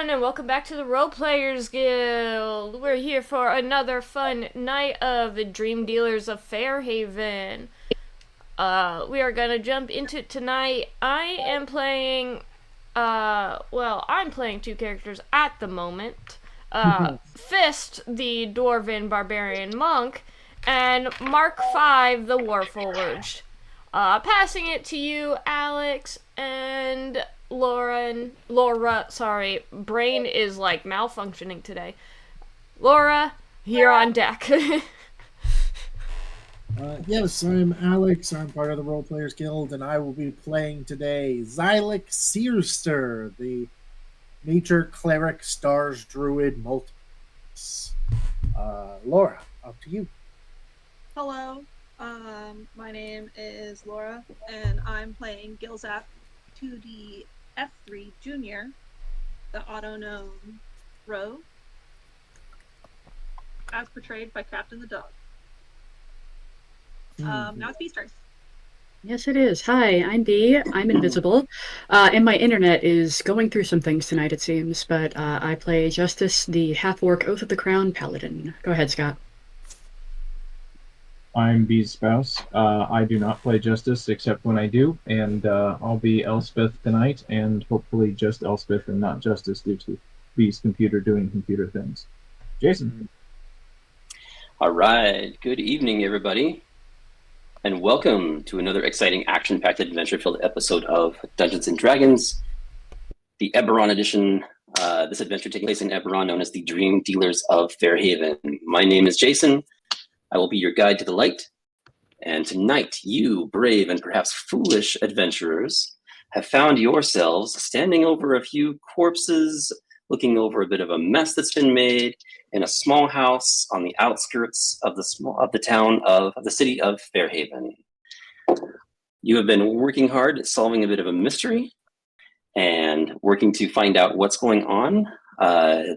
everyone, and welcome back to the Role Players Guild. We're here for another fun night of the Dream Dealers of Fairhaven. We are gonna jump into it tonight. I am playing, I'm playing two characters at the moment. Fist, the Dwarven Barbarian Monk, and Mark V, the Warforged. Passing it to you, Alex, and Laura, sorry, brain is like malfunctioning today. Laura, you're on deck. Yes, I'm Alex. I'm part of the Role Players Guild, and I will be playing today Xylic Searster, the Nature Cleric Stars Druid Multiple. Laura, up to you. Hello, my name is Laura, and I'm playing Gilzap 2D F3 Junior, the auto-known rogue, as portrayed by Captain the Dog. Now it's B-Stars. Yes, it is. Hi, I'm Bee. I'm invisible. And my internet is going through some things tonight, it seems, but I play Justice, the half-orc Oath of the Crown Paladin. Go ahead, Scott. I'm Bee's spouse. I do not play Justice except when I do, and I'll be Elspeth tonight, and hopefully just Elspeth and not Justice due to Bee's computer doing computer things. Jason. All right. Good evening, everybody, and welcome to another exciting action-packed adventure-filled episode of Dungeons & Dragons, the Eberron edition. This adventure taking place in Eberron, known as the Dream Dealers of Fairhaven. My name is Jason. I will be your guide to the light, and tonight you, brave and perhaps foolish adventurers, have found yourselves standing over a few corpses, looking over a bit of a mess that's been made in a small house on the outskirts of the city of Fairhaven. You have been working hard at solving a bit of a mystery and working to find out what's going on.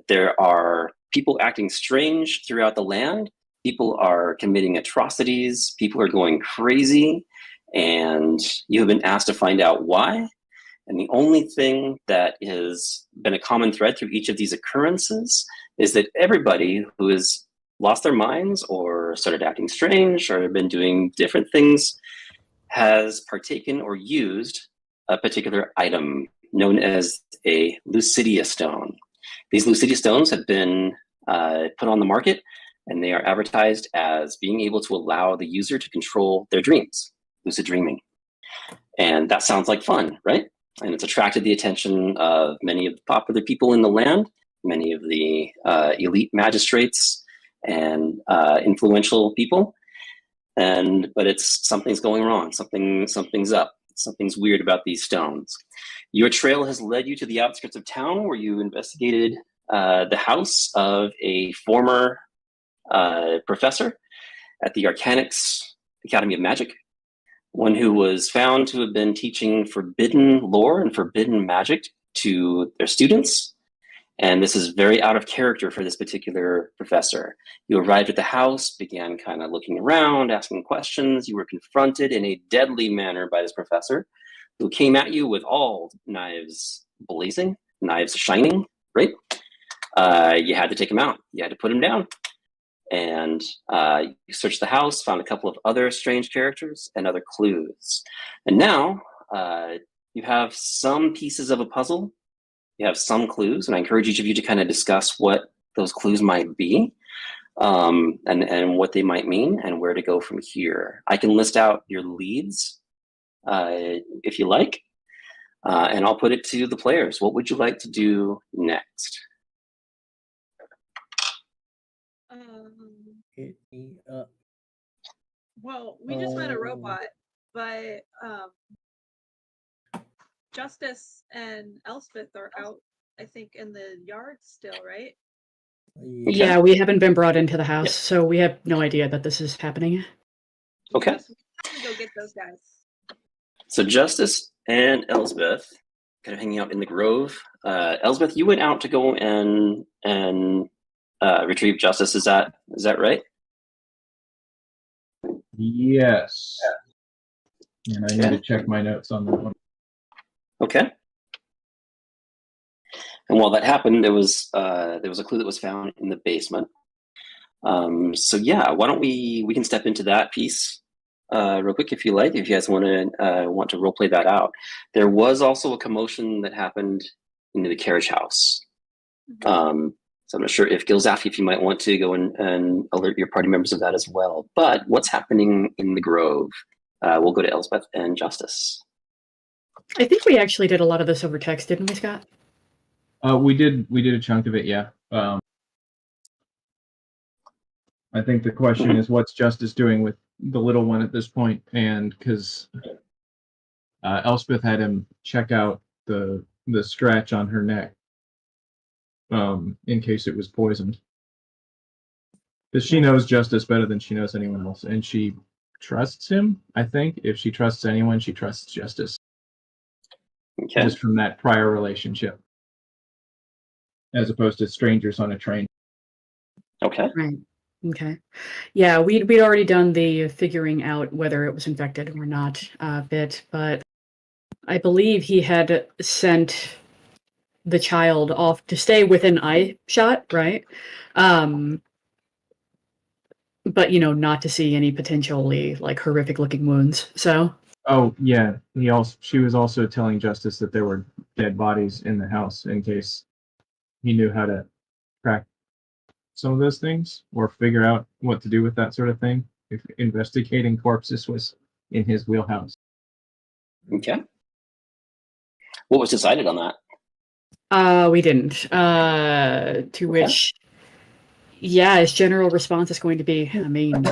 There are people acting strange throughout the land. People are committing atrocities, people are going crazy, and you have been asked to find out why. And the only thing that has been a common thread through each of these occurrences is that everybody who has lost their minds or started acting strange or been doing different things has partaken or used a particular item known as a Lucidia stone. These Lucidia stones have been put on the market, and they are advertised as being able to allow the user to control their dreams, lucid dreaming. And that sounds like fun, right? And it's attracted the attention of many of the popular people in the land, many of the elite magistrates and influential people. But something's going wrong, something's up, something's weird about these stones. Your trail has led you to the outskirts of town where you investigated the house of a former professor at the Arcanics Academy of Magic, one who was found to have been teaching forbidden lore and forbidden magic to their students. And this is very out of character for this particular professor. You arrived at the house, began kind of looking around, asking questions. You were confronted in a deadly manner by this professor, who came at you with all knives blazing, knives shining, right? You had to take him out. You had to put him down. And you searched the house, found a couple of other strange characters and other clues. And now you have some pieces of a puzzle. You have some clues, and I encourage each of you to kind of discuss what those clues might be, and what they might mean, and where to go from here. I can list out your leads if you like, and I'll put it to the players. What would you like to do next? Hit me up. Well, we just met a robot, but Justice and Elspeth are out, I think, in the yard still, right? Yeah, we haven't been brought into the house, so we have no idea that this is happening. Okay. Yes, we have to go get those guys. So Justice and Elsbeth kind of hanging out in the grove. Elsbeth, you went out to go and retrieve Justice. Is that right? Yes. And I need to check my notes on that one. Okay. And while that happened, there was a clue that was found in the basement. So yeah, why don't we can step into that piece real quick if you like, if you guys want to role play that out. There was also a commotion that happened in the carriage house. So I'm not sure if Gilzaf, if you might want to go and alert your party members of that as well. But what's happening in the Grove? We'll go to Elspeth and Justice. I think we actually did a lot of this over text, didn't we, Scott? We did a chunk of it, yeah. I think the question is, what's Justice doing with the little one at this point? And because Elspeth had him check out the scratch on her neck in case it was poisoned. Because she knows Justice better than she knows anyone else, and she trusts him, I think. If she trusts anyone, she trusts Justice. Okay. Just from that prior relationship. As opposed to strangers on a train. Okay. Right. Okay. Yeah, we'd already done the figuring out whether it was infected or not bit, but I believe he had sent the child off to stay within eye shot, right? But not to see any potentially horrific looking wounds. So. Oh yeah, she was also telling Justice that there were dead bodies in the house in case he knew how to track some of those things or figure out what to do with that sort of thing if investigating corpses was in his wheelhouse. Okay. What was decided on that? We didn't. To which, yeah, his general response is going to be, I mean,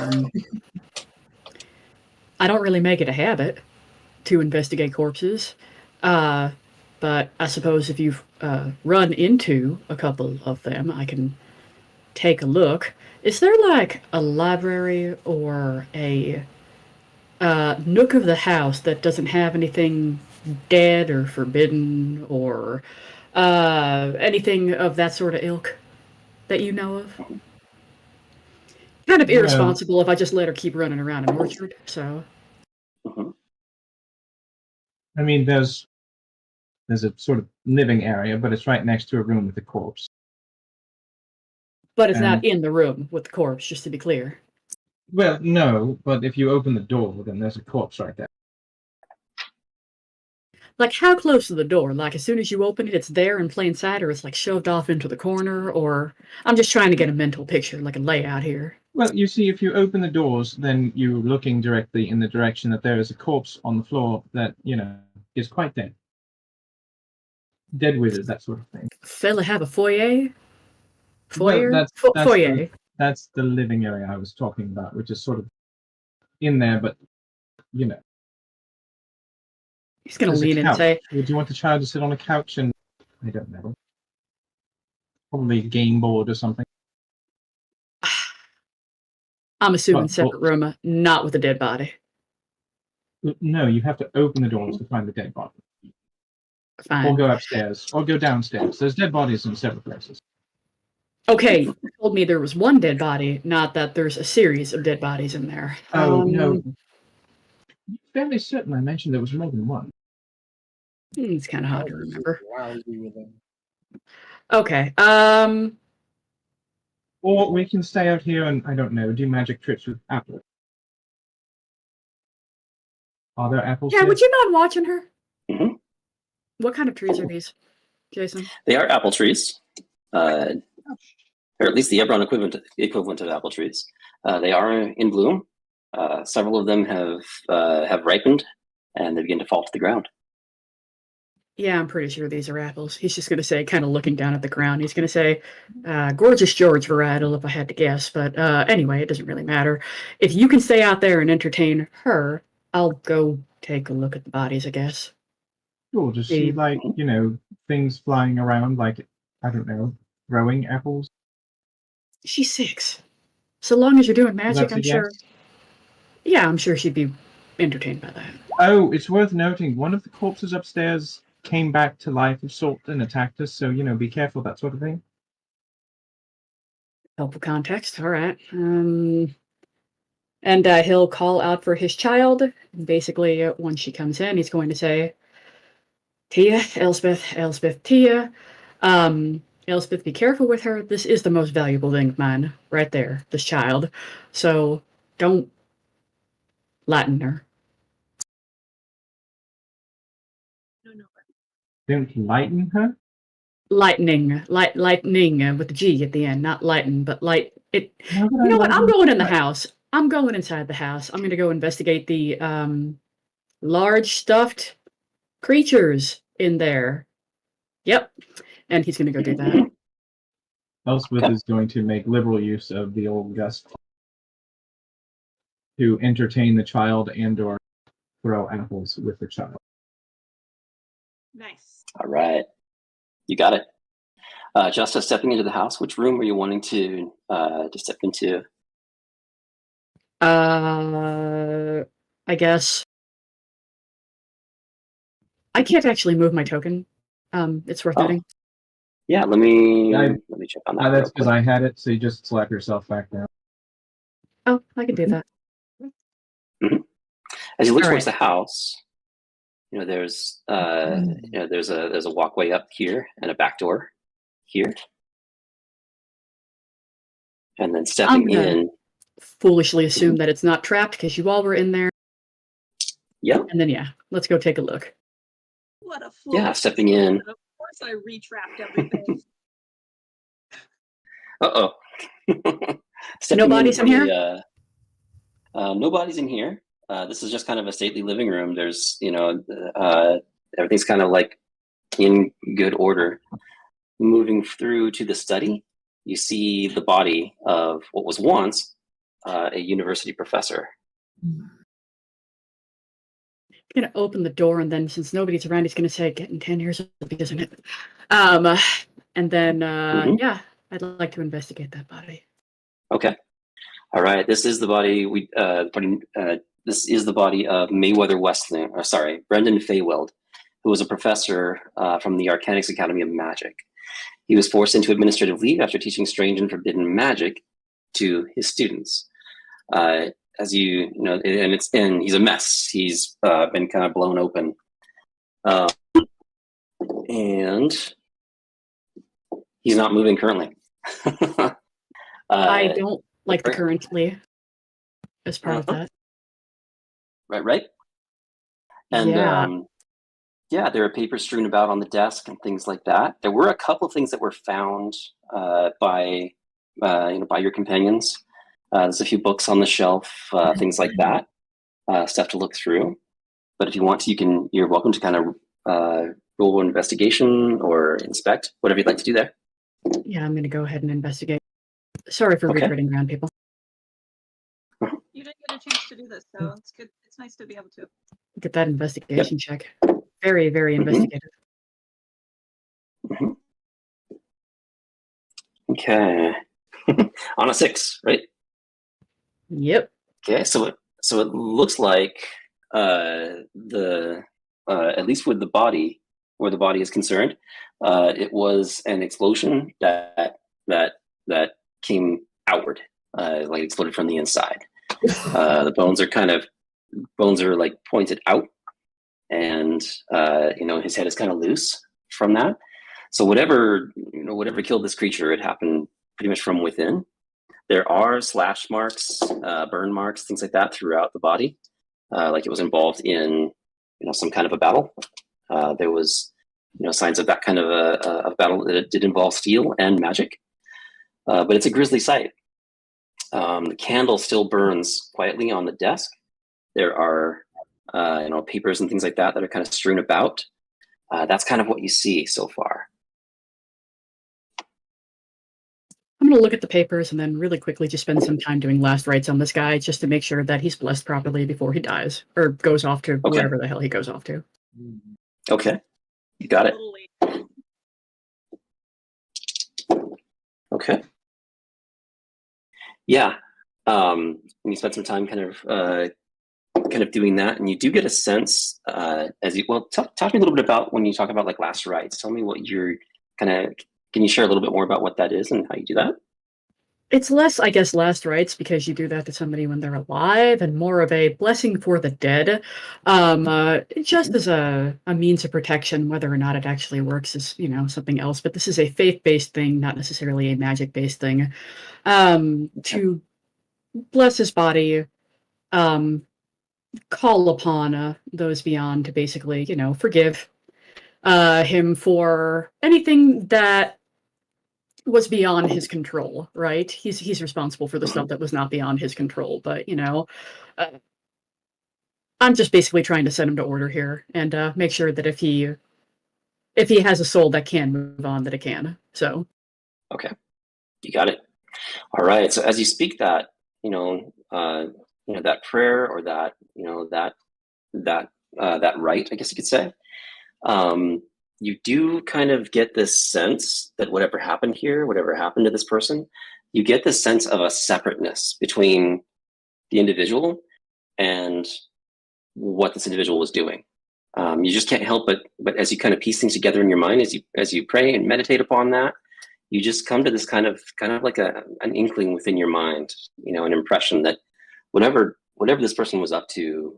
I don't really make it a habit to investigate corpses, but I suppose if you've run into a couple of them, I can take a look. Is there a library or a nook of the house that doesn't have anything dead or forbidden or anything of that sort of ilk that you know of? Kind of irresponsible if I just let her keep running around an orchard, so. I mean, there's a sort of living area, but it's right next to a room with a corpse. But it's not in the room with the corpse, just to be clear. Well, no, but if you open the door, then there's a corpse right there. How close to the door? As soon as you open it, it's there in plain sight, or it's shoved off into the corner, or I'm just trying to get a mental picture, a layout here. Well, you see, if you open the doors, then you're looking directly in the direction that there is a corpse on the floor that, is quite dead. Dead withered, that sort of thing. Fella have a foyer? Foyer? Well, foyer. That's the living area I was talking about, which is sort of in there, but, He's going to lean in and say, would you want the child to sit on a couch and, I don't know, probably a game board or something? I'm assuming separate room, not with a dead body. No, you have to open the doors to find the dead body. Fine. Or go upstairs, or go downstairs. There's dead bodies in several places. Okay, you told me there was one dead body, not that there's a series of dead bodies in there. Oh, no. Fairly certain I mentioned there was more than one. It's kind of hard to remember. With them. Okay, Or we can stay out here and, I don't know, do magic tricks with apples. Are there apples yeah, here? would you mind watching her? Mm-hmm. What kind of trees are these, Jason? They are apple trees, or at least the Eberron equivalent of apple trees. They are in bloom. Several of them have ripened, and they begin to fall to the ground. Yeah, I'm pretty sure these are apples. He's just going to say, kind of looking down at the ground, he's going to say, gorgeous George varietal, if I had to guess. But anyway, it doesn't really matter. If you can stay out there and entertain her, I'll go take a look at the bodies, I guess. Cool, just see, things flying around, I don't know, growing apples. She's 6. So long as you're doing magic, I'm sure. Yes? Yeah, I'm sure she'd be entertained by that. Oh, it's worth noting, one of the corpses upstairs came back to life of sort and attacked us, so, be careful, that sort of thing. Helpful context, all right. And he'll call out for his child. Basically, when she comes in, he's going to say, Tia, Elspeth, Tia, Elspeth, be careful with her. This is the most valuable thing of mine, right there, this child. So don't Latin her. No. Don't lighten her? Lightning with the G at the end, not lighten, but light it. How would You I know what? I'm lighten going in the her? house. I'm going inside the house. I'm going to go investigate the large stuffed creatures in there. Yep. And he's going to go do that. Elspeth Okay. is going to make liberal use of the old gust to entertain the child and/or throw apples with the child. Nice. All right. You got it. Justice, stepping into the house, which room are you wanting to step into? I guess I can't actually move my token. It's worth Oh. noting. Yeah, let me check on that. real That's because quick. I had it, so you just slap yourself back down. Oh, I can do that. As you look All towards right. the house, there's there's a walkway up here and a back door here, and then I'm stepping gonna in. foolishly assume that it's not trapped because you all were in there. Yep. And then yeah, let's go take a look. What a fool. Yeah, stepping in. Of course I retrapped everything. Uh-oh. Nobody's in here? Nobody's in here. This is just kind of a stately living room. There's, everything's kind of like in good order. Moving through to the study, you see the body of what was once a university professor. I'm gonna open the door, and then since nobody's around, he's gonna say, "Getting 10 years old, isn't it?" And then yeah, I'd like to investigate that body. Okay. All right. This is the body. This is the body of Brendan Fayweld, who was a professor from the Arcanics Academy of Magic. He was forced into administrative leave after teaching strange and forbidden magic to his students. As you know, and he's a mess. He's been kind of blown open, and he's not moving currently. I don't like the currently as part of that. Right. And yeah. There are papers strewn about on the desk and things like that. There were a couple of things that were found by your companions. There's a few books on the shelf, things like that, stuff to look through. But if you want to, you're welcome to kind of roll an investigation or inspect, whatever you'd like to do there. Yeah, I'm going to go ahead and investigate. Sorry for retreading around, people. You didn't get a chance to do this, so it's good. It's nice to be able to. Get that investigation check. Very, very investigative. Okay. On a 6, right? Yep. Okay, so it looks like at least with the body, where the body is concerned, it was an explosion that came outward, like exploded from the inside. The bones are like pointed out, and his head is kind of loose from that. So whatever killed this creature, it happened pretty much from within. There are slash marks, burn marks, things like that throughout the body, like it was involved in some kind of a battle. There was signs of that kind of a battle that did involve steel and magic, but it's a grisly sight. The candle still burns quietly on the desk. There are papers and things like that are kind of strewn about. That's kind of what you see so far. I'm going to look at the papers and then really quickly just spend some time doing last rites on this guy just to make sure that he's blessed properly before he dies or goes off to wherever the hell he goes off to. Okay, you got it. Okay. Yeah. When you spend some time kind of doing that, and you do get a sense talk to me a little bit about when you talk about like last rites. Tell me what you're can you share a little bit more about what that is and how you do that? It's less, I guess, last rites because you do that to somebody when they're alive, and more of a blessing for the dead. Just as a means of protection, whether or not it actually works is, something else. But this is a faith-based thing, not necessarily a magic-based thing. To bless his body, um, call upon those beyond to basically, forgive him for anything that was beyond his control, right? He's responsible for the stuff that was not beyond his control, but uh, I'm just basically trying to set him to order here and make sure that if he has a soul that can move on, that it can. So Okay, you got it. All right. So as you speak that, that prayer or that, that rite, I guess you could say, you do kind of get this sense that whatever happened here, whatever happened to this person, you get this sense of a separateness between the individual and what this individual was doing. You just can't help but as you kind of piece things together in your mind, as you pray and meditate upon that, you just come to this kind of like an inkling within your mind, an impression that whatever this person was up to,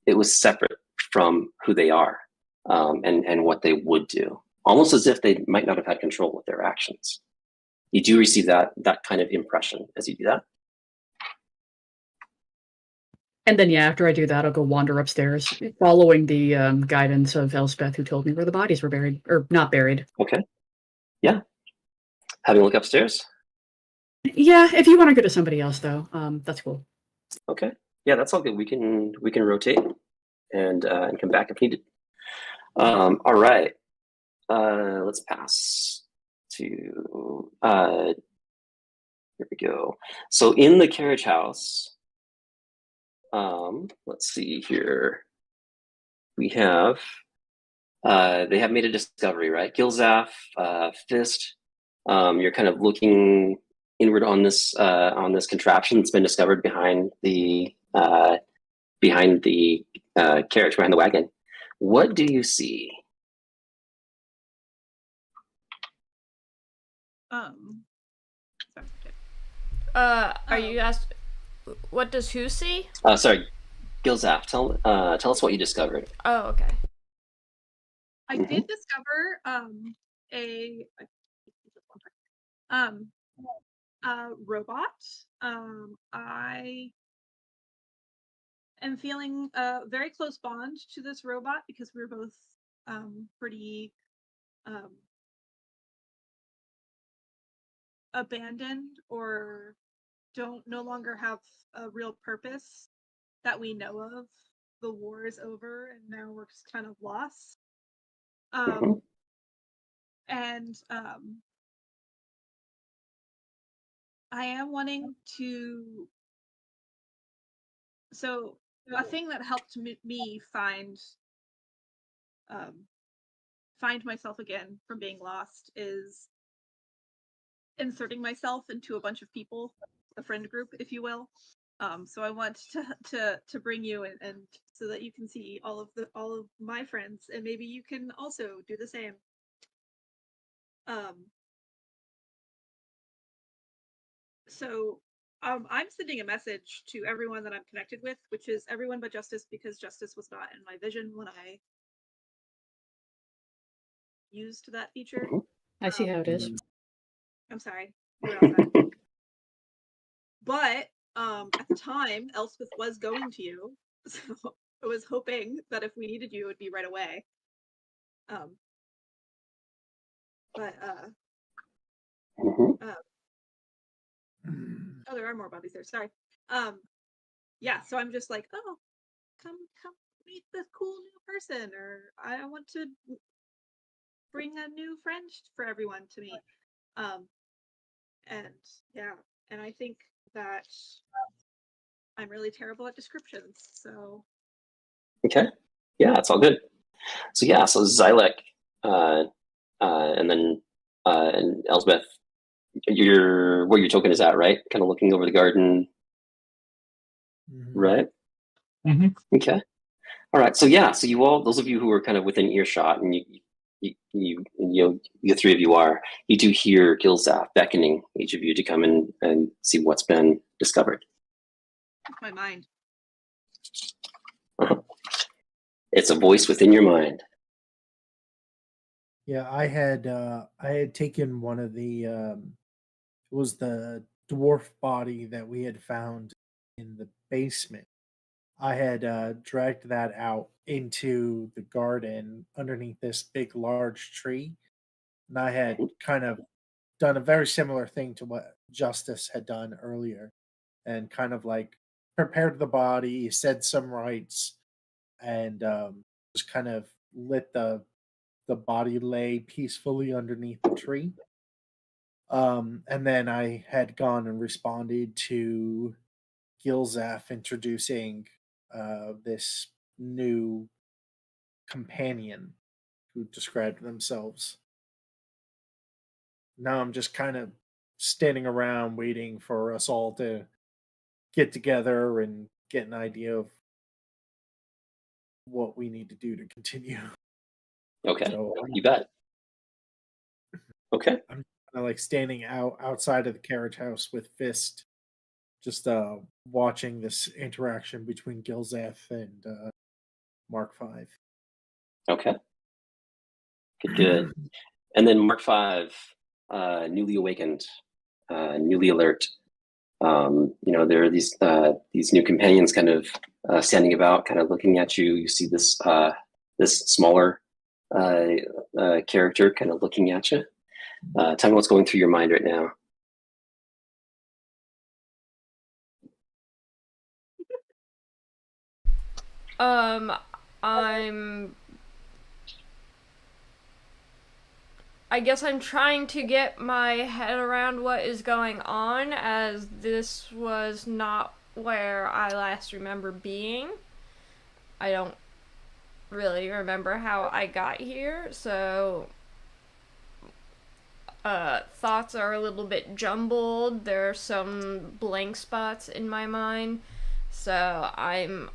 it was separate from who they are, and what they would do, almost as if they might not have had control with their actions. You do receive that kind of impression as you do that. and then after I do that, I'll go wander upstairs, following the guidance of Elspeth, who told me where the bodies were buried or not buried. Okay. Yeah. Having a look upstairs. Yeah, if you want to go to somebody else, though, that's cool. Okay. Yeah, that's all good. We can rotate and come back if needed. All right. Let's pass to here we go. So in the carriage house, let's see here. We have they have made a discovery, right? Gilzaf, Fist. You're kind of looking inward on this contraption that's been discovered behind the carriage, behind the wagon. What do you see? Sorry. Are you asked? What does who see? Sorry, Gilzaf. Tell us what you discovered. Oh, okay. I did discover a robot. I am feeling a very close bond to this robot because we were both pretty abandoned or no longer have a real purpose that we know of. The war is over and now we're just kind of lost. And I am wanting to. So a thing that helped me find myself again from being lost is inserting myself into a bunch of people, a friend group, if you will. So I want to bring you and so that you can see all of my friends, and maybe you can also do the same. So I'm sending a message to everyone that I'm connected with, which is everyone but Justice, because Justice was not in my vision when I used that feature. I see how it is. I'm sorry. You were outside. But at the time, Elspeth was going to you, so I was hoping that if we needed you, it would be right away. Oh, there are more bodies there. Sorry. Yeah. So I'm just like, oh, come meet this cool new person, or I want to bring a new friend for everyone to meet. And yeah, and I think that I'm really terrible at descriptions, so. Okay. Yeah, it's all good. So yeah, so Xylek, and then and Elsbeth, where your token is at, right? Kind of looking over the garden, right? Mm-hmm. Okay. All right. So yeah, so you all, those of you who are kind of within earshot, and the three of you are, you do hear Gilzaf beckoning each of you to come in and see what's been discovered. My mind. It's a voice within your mind. Yeah, I had taken one of the it was the dwarf body that we had found in the basement. I had dragged that out into the garden underneath this big large tree, and I had kind of done a very similar thing to what Justice had done earlier, and kind of like prepared the body, said some rites, and just kind of let the body lay peacefully underneath the tree. And then I had gone and responded to Gilzaf introducing this new companion who described themselves. Now I'm just kind of standing around waiting for us all to get together and get an idea of what we need to do to continue. Okay, So you bet. Okay. I'm kind of like standing outside of the carriage house with Fist, just watching this interaction between Gilzaf and Mark V. Okay. Good. And then Mark V, newly awakened, newly alert. There are these new companions kind of standing about, kind of looking at you. You see this smaller character kind of looking at you. Tell me what's going through your mind right now. I guess I'm trying to get my head around what is going on, as this was not where I last remember being. I don't really remember how I got here, so thoughts are a little bit jumbled. There are some blank spots in my mind, so I'm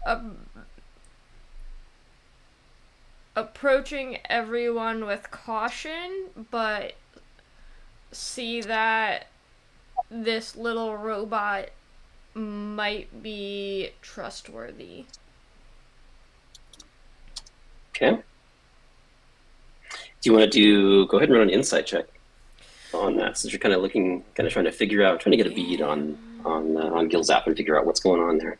approaching everyone with caution, but see that this little robot might be trustworthy. Okay. Do you want to go ahead and run an insight check on that, since you're kind of trying to figure out, trying to get a bead on Gilzaf and figure out what's going on there.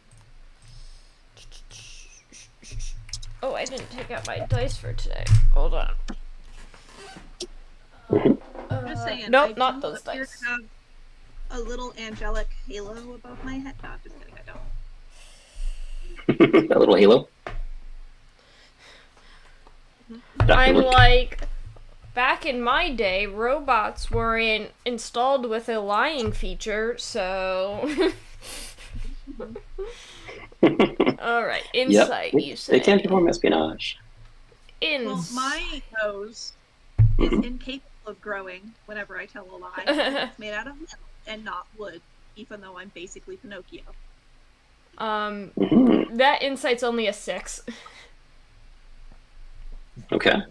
Oh, I didn't take out my dice for today. Hold on. I'm just saying. Nope, I not do those appear dice. to have a little angelic halo above my head. No, I'm just kidding. I don't. A little halo. I'm like, back in my day, robots were installed with a lying feature, so. Alright, insight, Yep. you say. They can perform espionage. Well, my nose is incapable of growing whenever I tell a lie. It's made out of metal and not wood, even though I'm basically Pinocchio. That insight's only a 6. Okay.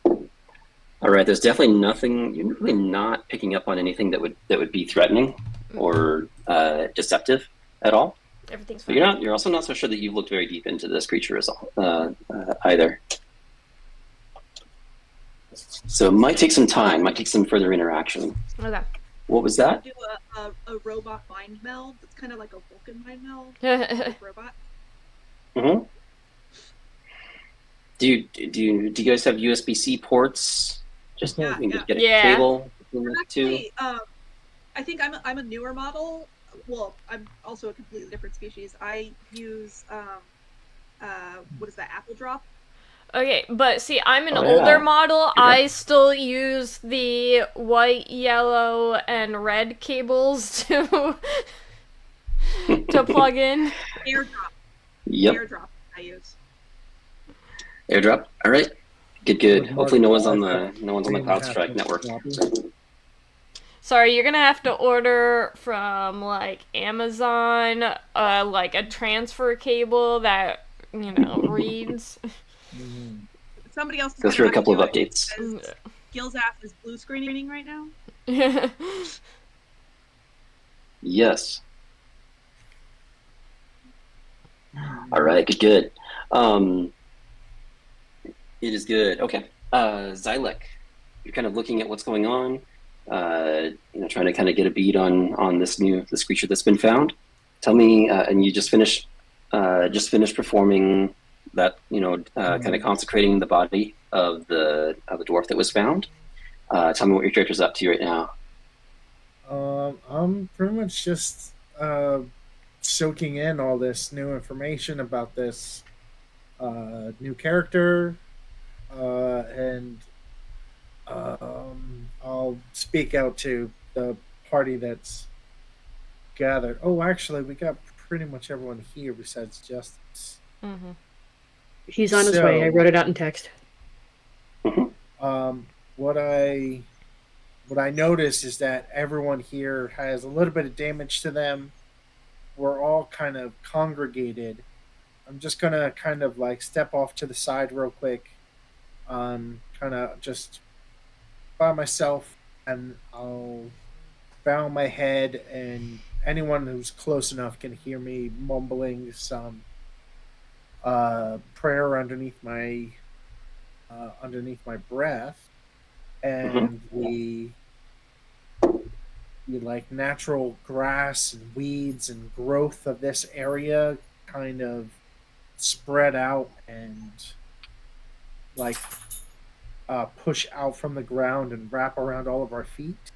All right. There's definitely nothing. You're really not picking up on anything that would be threatening or deceptive at all. Everything's But fine. you're also not so sure that you've looked very deep into this creature either. So it might take some time. Might take some further interaction. Okay. What was that? Do a robot mind meld. It's kind of like a Vulcan mind meld. Robot. Mm-hmm. Do you guys have USB-C ports? Just Yeah, we can just yeah. get a Yeah. cable between the two. Actually, I think I'm a newer model. Well, I'm also a completely different species. I use what is that? Apple Drop. Okay, but see, I'm an Oh, yeah. older model. Yeah. I still use the white, yellow, and red cables to plug in. AirDrop. Yep. AirDrop. I use. AirDrop. All right. Good. Mark Hopefully, no one's on five, the CrowdStrike network. Sorry, you're gonna have to order from like Amazon, like a transfer cable that reads. somebody else is go gonna through a have to couple do of it updates. because Gilzaf is blue screening right now. Yes. All right, good. It is good. Okay. Xylek, you're kind of looking at what's going on, trying to kind of get a bead on this creature that's been found. Tell me, and you just finished performing that, kind of consecrating the body of the dwarf that was found. Tell me what your character's up to right now. I'm pretty much just soaking in all this new information about this new character, and I'll speak out to the party that's gathered. Oh, actually, we got pretty much everyone here besides Justice. Mm-hmm. He's on his way. I wrote it out in text. What I notice is that everyone here has a little bit of damage to them. We're all kind of congregated. I'm just gonna kind of like step off to the side real quick, kind of just by myself, and I'll bow my head, and anyone who's close enough can hear me mumbling some prayer underneath my breath, and the like natural grass and weeds and growth of this area kind of spread out and like push out from the ground and wrap around all of our feet.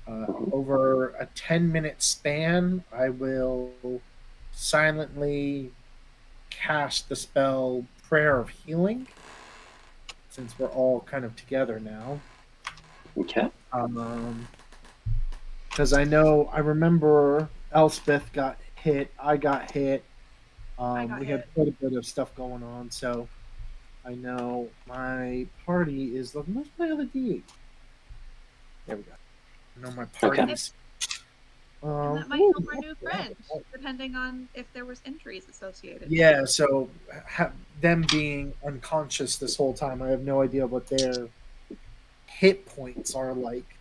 Over a 10-minute span, I will silently cast the spell Prayer of Healing, since we're all kind of together now. Okay. Because I remember Elspeth got hit, I got hit. We had quite a bit of stuff going on, so I know my party is looking. Where's my other D8? There we go. I know my party's. And that might help our new friend, depending on if there was injuries associated. Yeah, so them being unconscious this whole time, I have no idea what their hit points are like.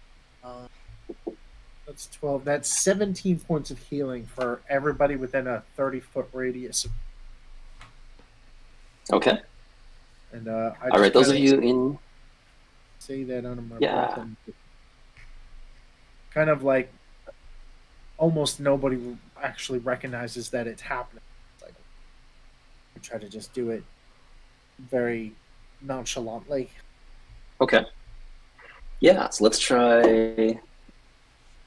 That's 12. That's 17 points of healing for everybody within a 30-foot radius. Okay. And all right, those of you in say that under my breath. And kind of like almost nobody actually recognizes that it's happening. It's like I try to just do it very nonchalantly. Okay. Yeah, so let's try.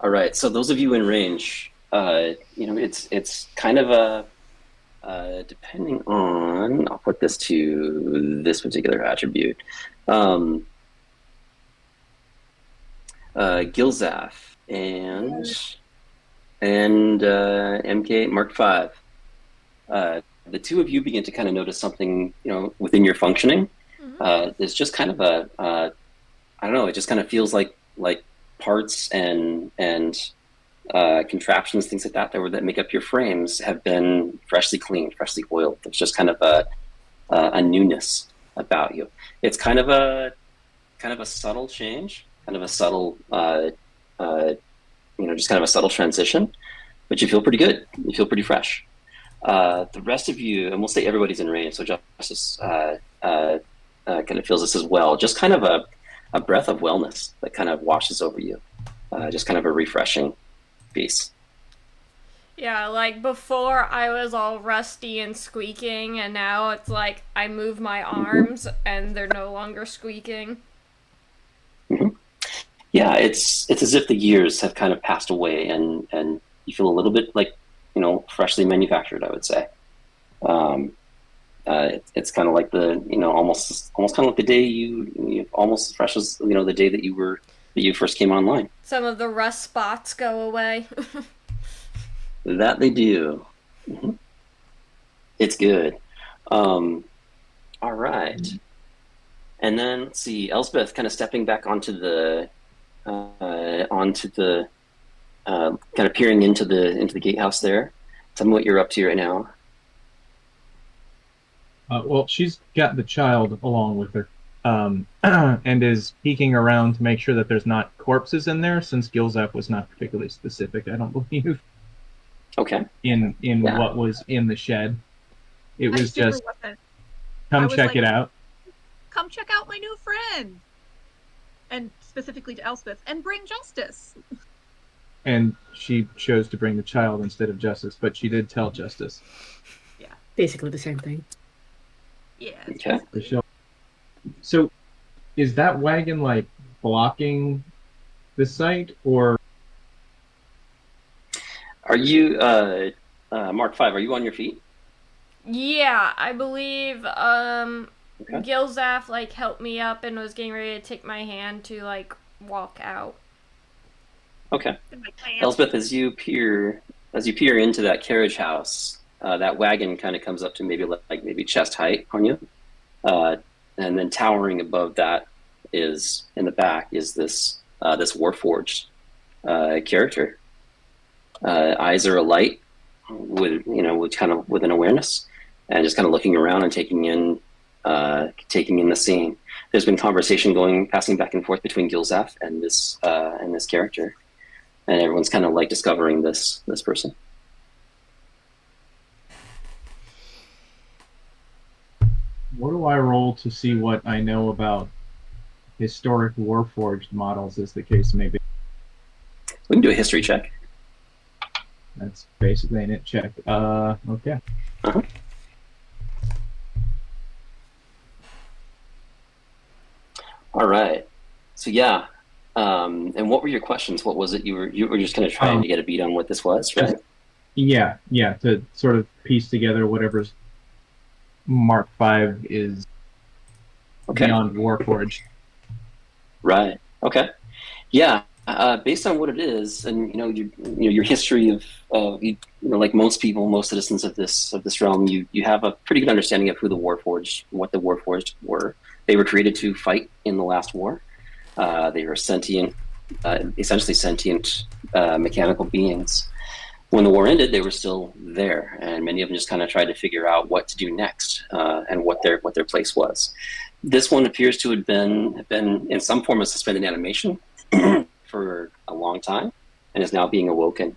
All right, so those of you in range, it's kind of a depending on. I'll put this to this particular attribute. Gilzaf and MK Mark V. The two of you begin to kind of notice something, within your functioning. There's just kind of I don't know. It just kind of feels like parts and contraptions, things like that make up your frames have been freshly cleaned, freshly oiled. There's just kind of a newness about you. It's kind of a subtle change, kind of a subtle, just kind of a subtle transition, but you feel pretty good. You feel pretty fresh. The rest of you, and we'll say everybody's in range, so Justice kind of feels this as well. Just kind of a breath of wellness that kind of washes over you. Just kind of a refreshing piece. Yeah, like before I was all rusty and squeaking, and now it's like I move my arms and they're no longer squeaking. Yeah, it's as if the years have kind of passed away, and you feel a little bit like, freshly manufactured, I would say. It's kind of like almost kind of like the day you almost as fresh as the day that you first came online. Some of the rust spots go away. That they do. It's good. All right. And then let's see, Elspeth kind of stepping back onto the kind of peering into the gatehouse there. Tell me what you're up to right now. Well, she's got the child along with her, and is peeking around to make sure that there's not corpses in there, since Gilzap was not particularly specific, I don't believe, Okay. in Yeah. what was in the shed. It I was super just, wasn't. come I was check like- it out. Come check out my new friend. And specifically to Elspeth, and bring Justice. And she chose to bring the child instead of Justice, but she did tell Justice. Basically the same thing. Yeah. it's Okay. basically- So, is that wagon like blocking the site, or Are you, Mark 5, are you on your feet? Yeah, I believe Okay. Gilzaf like helped me up and was getting ready to take my hand to like walk out. Okay. in my plan. Elspeth, as you peer into that carriage house, that wagon kind of comes up to maybe chest height on you, and then towering above that is in the back is this Warforged character. Eyes are alight with an awareness, and just kind of looking around and taking in the scene. There's been conversation passing back and forth between Gilzaf and this character. And everyone's kind of like discovering this person. what do I roll to see what I know about historic Warforged models, as the case may be? We can do a history check. That's basically an it check. Okay. Uh-huh. All right. So yeah. And what were your questions? What was it you were just kind of trying to get a beat on what this was, right? Yeah, to sort of piece together whatever's Mark V is Okay. beyond Warforged. Right. Okay. Yeah. Based on what it is, and your history of like most people, most citizens of this realm, you have a pretty good understanding of what the Warforged were. They were created to fight in the last war. They were essentially sentient mechanical beings. When the war ended, they were still there, and many of them just kind of tried to figure out what to do next and what their place was. This one appears to have been in some form of suspended animation for a long time, and is now being awoken.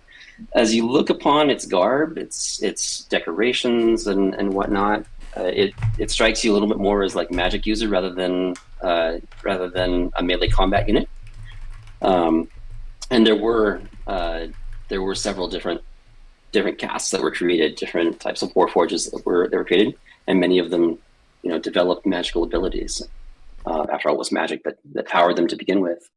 As you look upon its garb, its decorations and whatnot, it strikes you a little bit more as like magic user rather than a melee combat unit. And there were several different castes that were created, different types of warforges that were created, and many of them, developed magical abilities. After all, it was magic that powered them to begin with,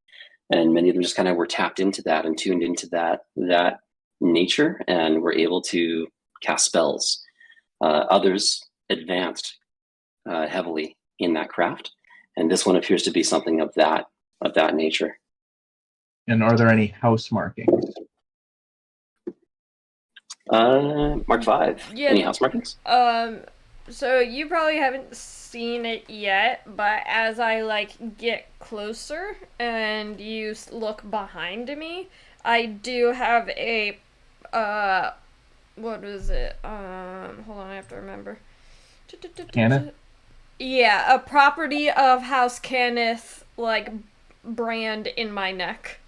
and many of them just kind of were tapped into that and tuned into that nature, and were able to cast spells. Others advanced heavily in that craft, and this one appears to be something of that nature. And are there any house markings? Mark 5. Yeah. Any house markings? So you probably haven't seen it yet, but as I like get closer and you look behind me, I do have a what is it? Hold on, I have to remember. Cannith? Yeah, a property of House Cannith like brand in my neck.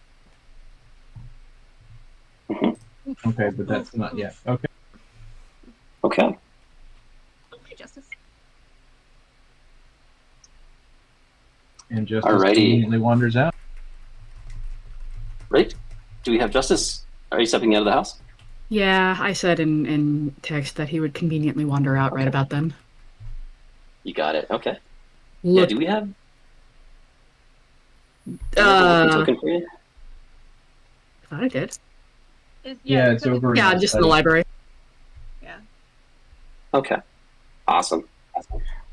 Okay, but that's not yet. Okay. Okay. Hey, Justice. And Justice Alrighty. conveniently wanders out. Right? Do we have Justice? Are you stepping out of the house? Yeah, I said in text that he would conveniently wander out right about then. You got it. Okay. Yeah. Look, Do we have? uh, token for you? I thought I did. Yeah, it's over. in Yeah, the just in the study. library. Yeah. Okay. Awesome.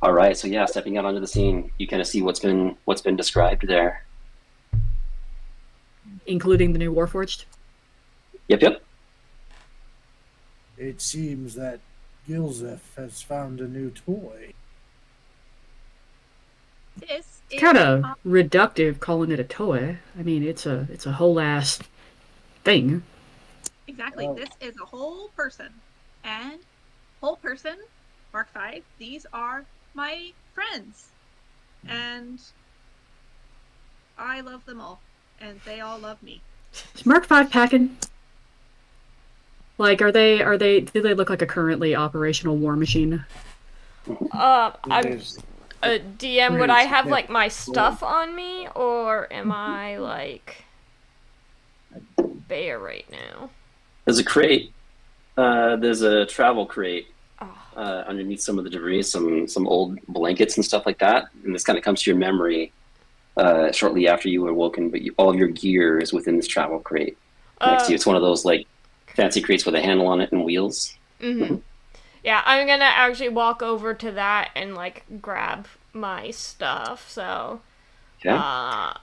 All right. So yeah, stepping out onto the scene, you kind of see what's been described there. Including the new Warforged. Yep. It seems that Gilzef has found a new toy. This is Kind of reductive calling it a toy. I mean, it's a whole ass thing. exactly. Oh. This is a whole person, and whole person Mark 5, these are my friends. And I love them all. And they all love me. Is Mark 5 packing? Like, do they look like a currently operational war machine? I'm DM. Would I have like my There's- stuff on me, or am I like bare right now? There's a crate. There's a travel crate Oh. underneath some of the debris, some old blankets and stuff like that. And this kind of comes to your memory shortly after you were awoken. But all of your gear is within this travel crate next to you. It's one of those like fancy crates with a handle on it and wheels. Mm-hmm. Yeah, I'm gonna actually walk over to that and like grab my stuff. So, Okay.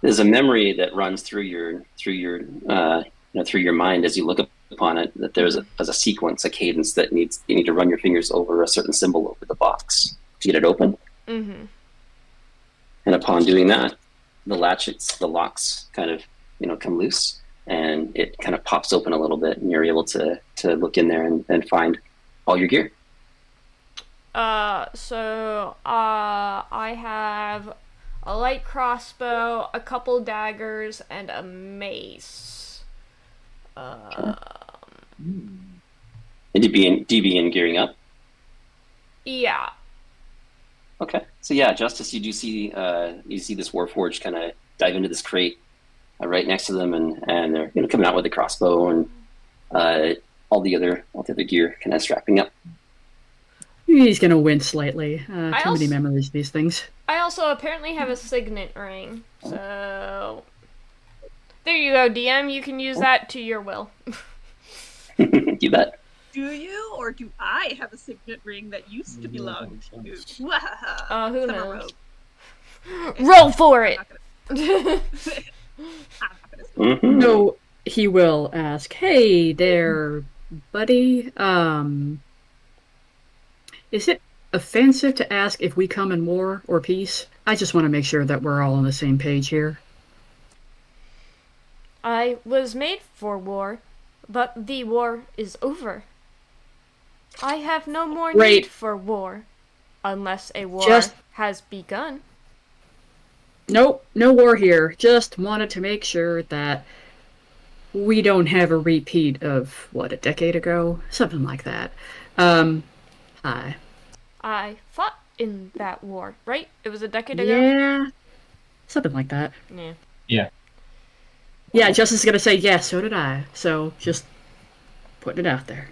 There's a memory that runs through your through your mind as you look upon it. That there's a sequence, a cadence that you need to run your fingers over a certain symbol over the box to get it open. Mm-hmm. And upon doing that, the locks kind of come loose, and it kind of pops open a little bit, and you're able to look in there and find all your gear. So I have a light crossbow, a couple daggers, and a mace. And DB gearing up. Yeah. Okay, so yeah, Justice, you do see this Warforged kind of dive into this crate right next to them, and they're coming out with a crossbow and all the other gear kind of strapping up. He's gonna wince slightly. Too many also- memories of these things. I also apparently have a signet ring. So there you go, DM. You can use that to your will. You bet. Do you, or do I have a signet ring that used to belong to you? Who I'm a knows? rogue. Roll for it. I'm not gonna Mhm. No, he will ask, "Hey there, buddy. Is it offensive to ask if we come in war or peace? I just want to make sure that we're all on the same page here." I was made for war, but the war is over. I have no more Great. need for war, unless a war Just- has begun. Nope, no war here. Just wanted to make sure that we don't have a repeat of, what, a decade ago? Something like that. Hi. I fought in that war, right? It was a decade ago? Yeah, something like that. Yeah. Yeah. Yeah, Justice is gonna say, yeah, so did I. So, just putting it out there.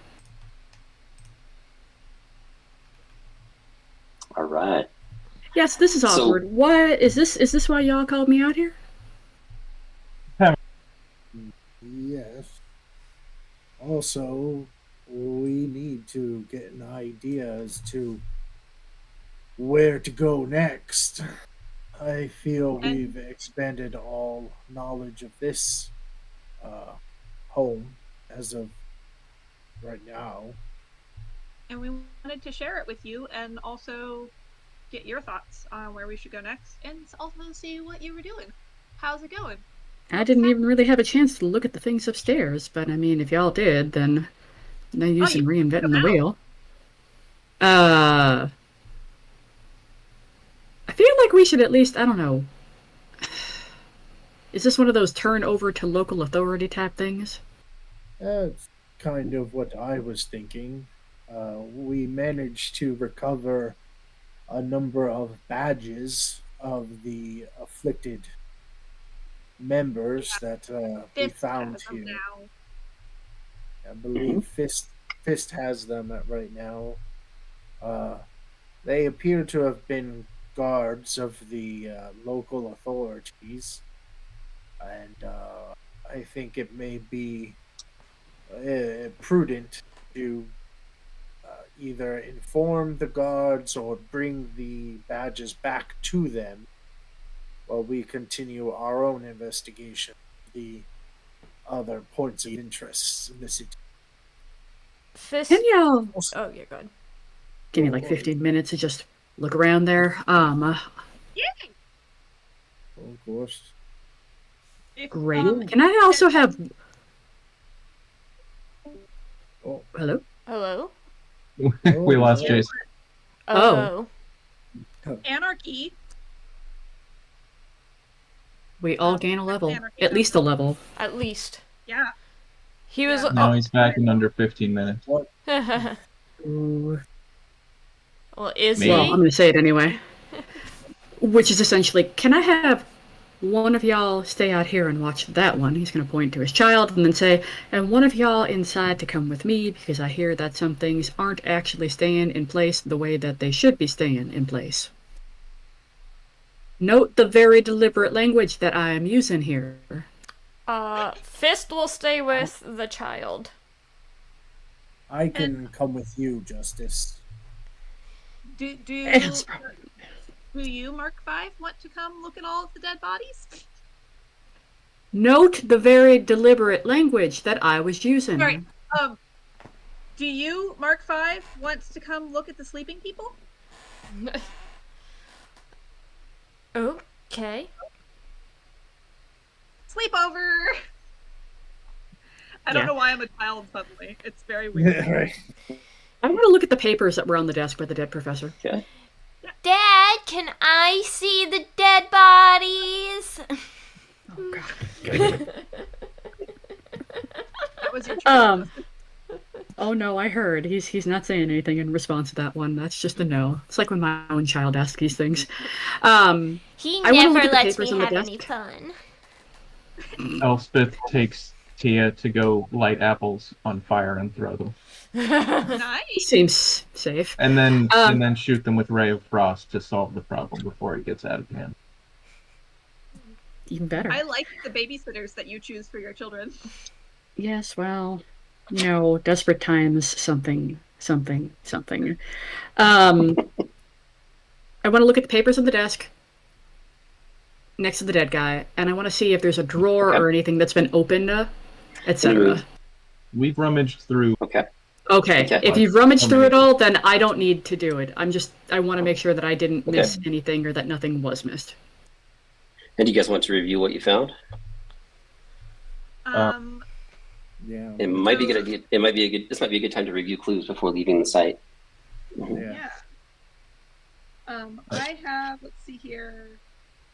All right. Yes, this is So- awkward. What is this? Is this why y'all called me out here? Yes. Also, we need to get an idea as to where to go next. I feel we've expended all knowledge of this home as of right now. And we wanted to share it with you and also get your thoughts on where we should go next and also see what you were doing. How's it going? I didn't even really have a chance to look at the things upstairs, but I mean, if y'all did, then no use in reinventing the wheel. I feel like we should at least, I don't know. Is this one of those turn over to local authority type things? That's kind of what I was thinking. We managed to recover a number of badges of the afflicted members that we Fist found has them here. now. I believe Fist has them right now. They appear to have been guards of the local authorities, and I think it may be prudent to either inform the guards or bring the badges back to them while we continue our own investigation of the other points of interest in the city. Fist. Can y'all Oh, yeah, go ahead. give me like 15 minutes to just look around there? Of course. If, Great. Can I also have... Oh, Hello? Hello? We lost Jason. Oh. Anarchy. We all gain a level. Anarchy. At least a level. At least. Yeah. He was. Yeah. Now he's back in under 15 minutes. Ooh. Well, is Maybe. Well, he? I'm going to say it anyway. Which is essentially, can I have one of y'all stay out here and watch that one? He's going to point to his child and then say, and one of y'all inside to come with me because I hear that some things aren't actually staying in place the way that they should be staying in place. Note the very deliberate language that I am using here. Fist will stay with the child. I can come with you, Justice. Do you, Mark 5, want to come look at all of the dead bodies? Note the very deliberate language that I was using. Sorry. Do you, Mark 5, want to come look at the sleeping people? Okay. Sleepover! I don't Yeah. know why I'm a child suddenly. It's very weird. Right. I want to look at the papers that were on the desk by the dead professor. Okay. Dad, can I see the dead bodies? Oh, God. That was your choice. Oh no, I heard. He's not saying anything in response to that one. That's just a no. It's like when my own child asks these things. He I wanna never look at the lets papers me on the have any desk. fun. Elspeth takes Tia to go light apples on fire and throw them, Nice. Seems safe. and then shoot them with Ray of Frost to solve the problem before it gets out of hand. Even better. I like the babysitters that you choose for your children. Yes, well, desperate times, something. I want to look at the papers on the desk next to the dead guy, and I want to see if there's a drawer Okay. or anything that's been opened, etc. We've rummaged through. Okay. Okay. If you've rummaged through it all, then I don't need to do it. I want to make sure that I didn't Okay. miss anything or that nothing was missed. And do you guys want to review what you found? Yeah. It might be a good idea. This might be a good time to review clues before leaving the site. Yeah. I have, let's see here,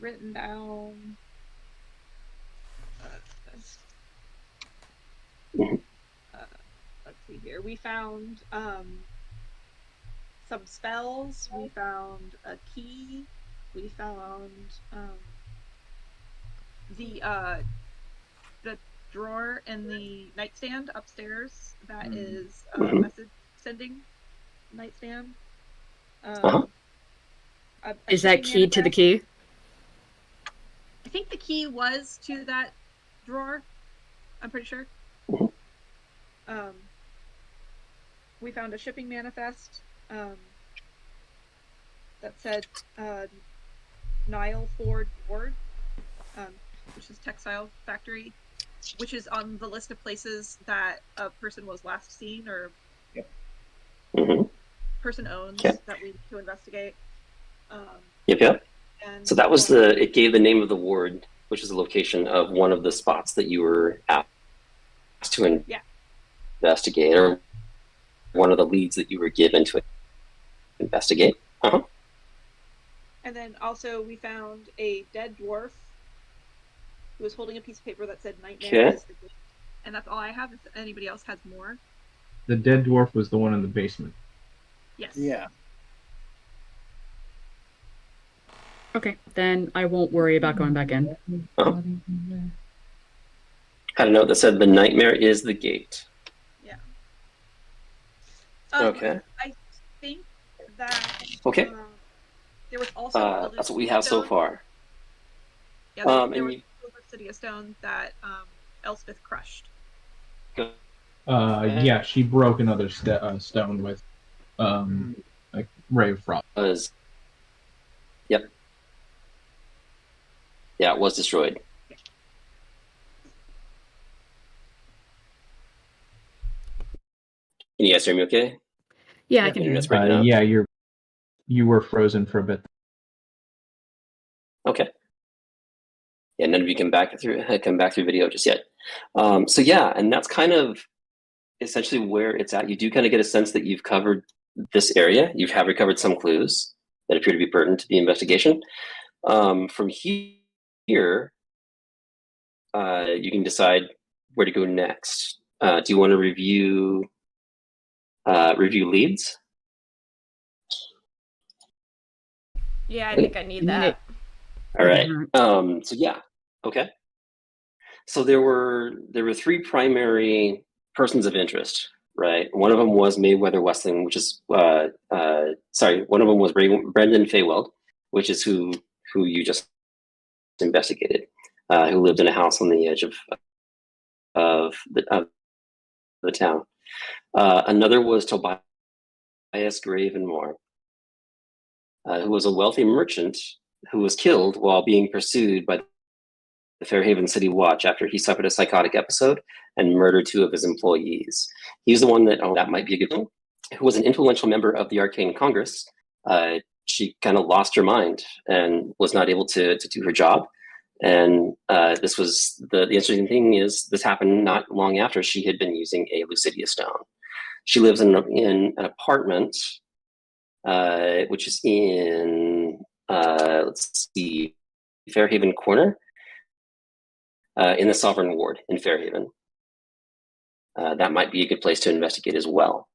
written down. Let's see here. We found some spells. We found a key. We found the drawer in the nightstand upstairs that is message sending nightstand. Uh-huh. A Is that shipping keyed to the manifest. key? I think the key was to that drawer. I'm pretty sure. Mhm. We found a shipping manifest that said Nile Ford Ward, which is textile factory, which is on the list of places that a person was last seen or Mhm. person owns Okay. that we need to investigate. Yep. And So that was it gave the name of the ward, which is the location of one of the spots that you were asked to investigate, or one of the leads that you were given to investigate. Uh-huh. And then also we found a dead dwarf who was holding a piece of paper that said "Nightmare Okay. is the gift." And that's all I have. If anybody else has more, The dead dwarf was the one in the basement. yes. Yeah. Okay, then I won't worry about going back in. Had a note that said the nightmare is the gate. Yeah. Okay. I think that. Okay. There was also. That's what we have so far. Yeah, there and was Obsidian stone that Elspeth crushed. Yeah, she broke another stone with like Ray of Frost. Yep. Yeah, it was destroyed. Can you guys hear me okay? Yeah, I can hear you. Internet's breaking up. Yeah, you were frozen for a bit. Okay. Yeah, none of you come back through video just yet. So yeah, and that's kind of essentially where it's at. You do kind of get a sense that you've covered this area. You have recovered some clues that appear to be pertinent to the investigation. From here, you can decide where to go next. Do you want to review leads? Yeah, I think I need that. All right. So yeah. Okay. So there were 3 primary persons of interest, right? One of them was Mayweather Westling, which is one of them was Brendan Fayweld, which is who you just investigated, who lived in a house on the edge of the town. Another was Tobias Gravenmore, who was a wealthy merchant who was killed while being pursued by the Fairhaven City Watch after he suffered a psychotic episode and murdered 2 of his employees. He's the one that might be a good one, who was an influential member of the Arcane Congress. She kind of lost her mind and was not able to do her job. And this was the interesting thing is this happened not long after she had been using a Lucidia stone. She lives in an apartment, which is in, let's see, Fairhaven Corner, in the Sovereign Ward in Fairhaven. That might be a good place to investigate as well.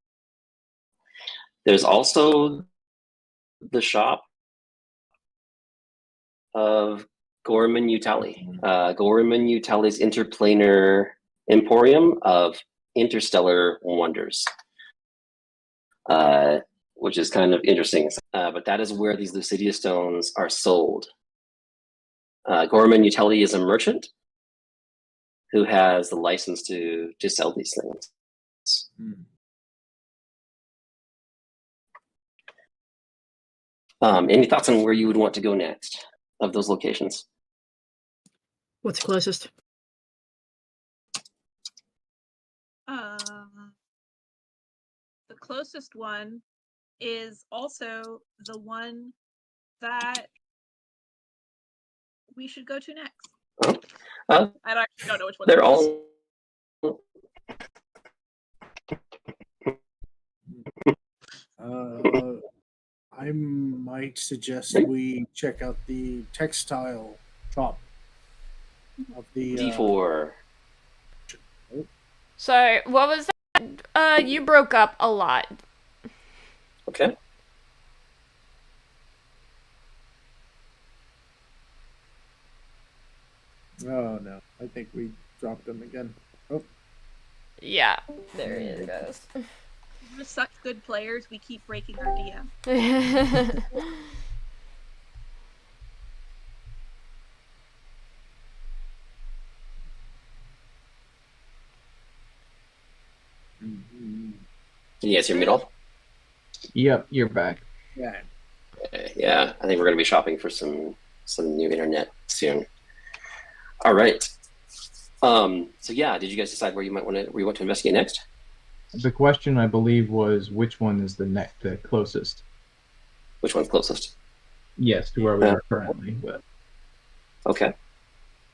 There's also the shop of Gorman Utali. Gorman Utali's interplanar emporium of interstellar wonders, which is kind of interesting. But that is where these Lucidia stones are sold. Gorman Utali is a merchant who has the license to sell these things. Any thoughts on where you would want to go next of those locations? What's closest? The closest one is also the one that we should go to next. I actually don't know which one. They're all. I might suggest we check out the textile shop of the D4. Sorry, what was that? You broke up a lot. Okay. Oh no, I think we dropped them again. Oh. Yeah, there he goes. We're such good players, we keep breaking our DM. Can you guys hear me at all? Yep, you're back. Yeah. Yeah, I think we're going to be shopping for some new internet soon. All right. So yeah, did you guys decide where you want to investigate next? The question, I believe, was which one is the closest? Which one's closest? Yes, to where we are currently. But okay.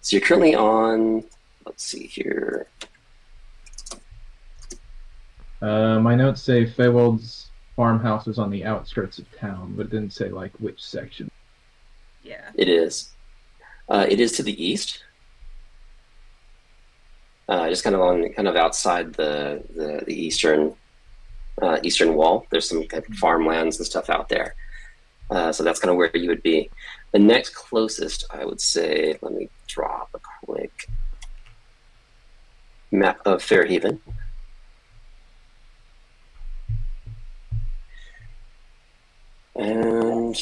So you're currently on. Let's see here. My notes say Feywold's farmhouse is on the outskirts of town, but it didn't say like which section. Yeah. It is. It is to the east. Just kind of outside the eastern wall. There's some kind of farmlands and stuff out there. So that's kind of where you would be. The next closest, I would say, let me drop a quick map of Fairhaven. And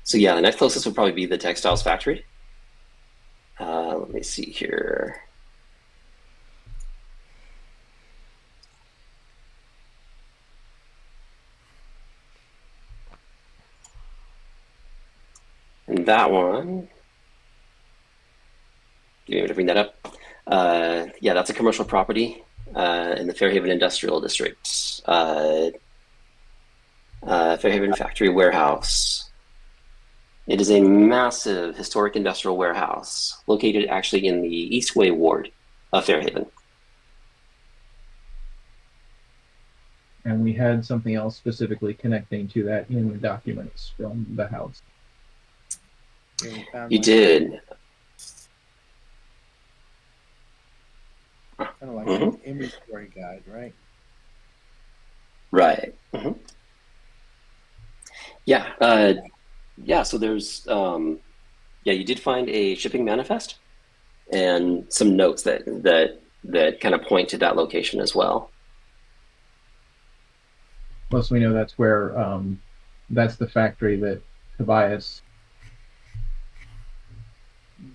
so yeah, the next closest would probably be the textiles factory. Let me see here. And that one, do you want me to bring that up? Yeah, that's a commercial property in the Fairhaven Industrial District. Fairhaven Factory Warehouse. It is a massive historic industrial warehouse located actually in the Eastway ward of Fairhaven. And we had something else specifically connecting to that in the documents from the house. Yeah, we found, You like, did. kind of like Mhm. an inventory guide, right? Right. Hmm. Yeah. Yeah. So there's, yeah, you did find a shipping manifest and some notes that kind of point to that location as well. Plus, we know that's where that's the factory that Tobias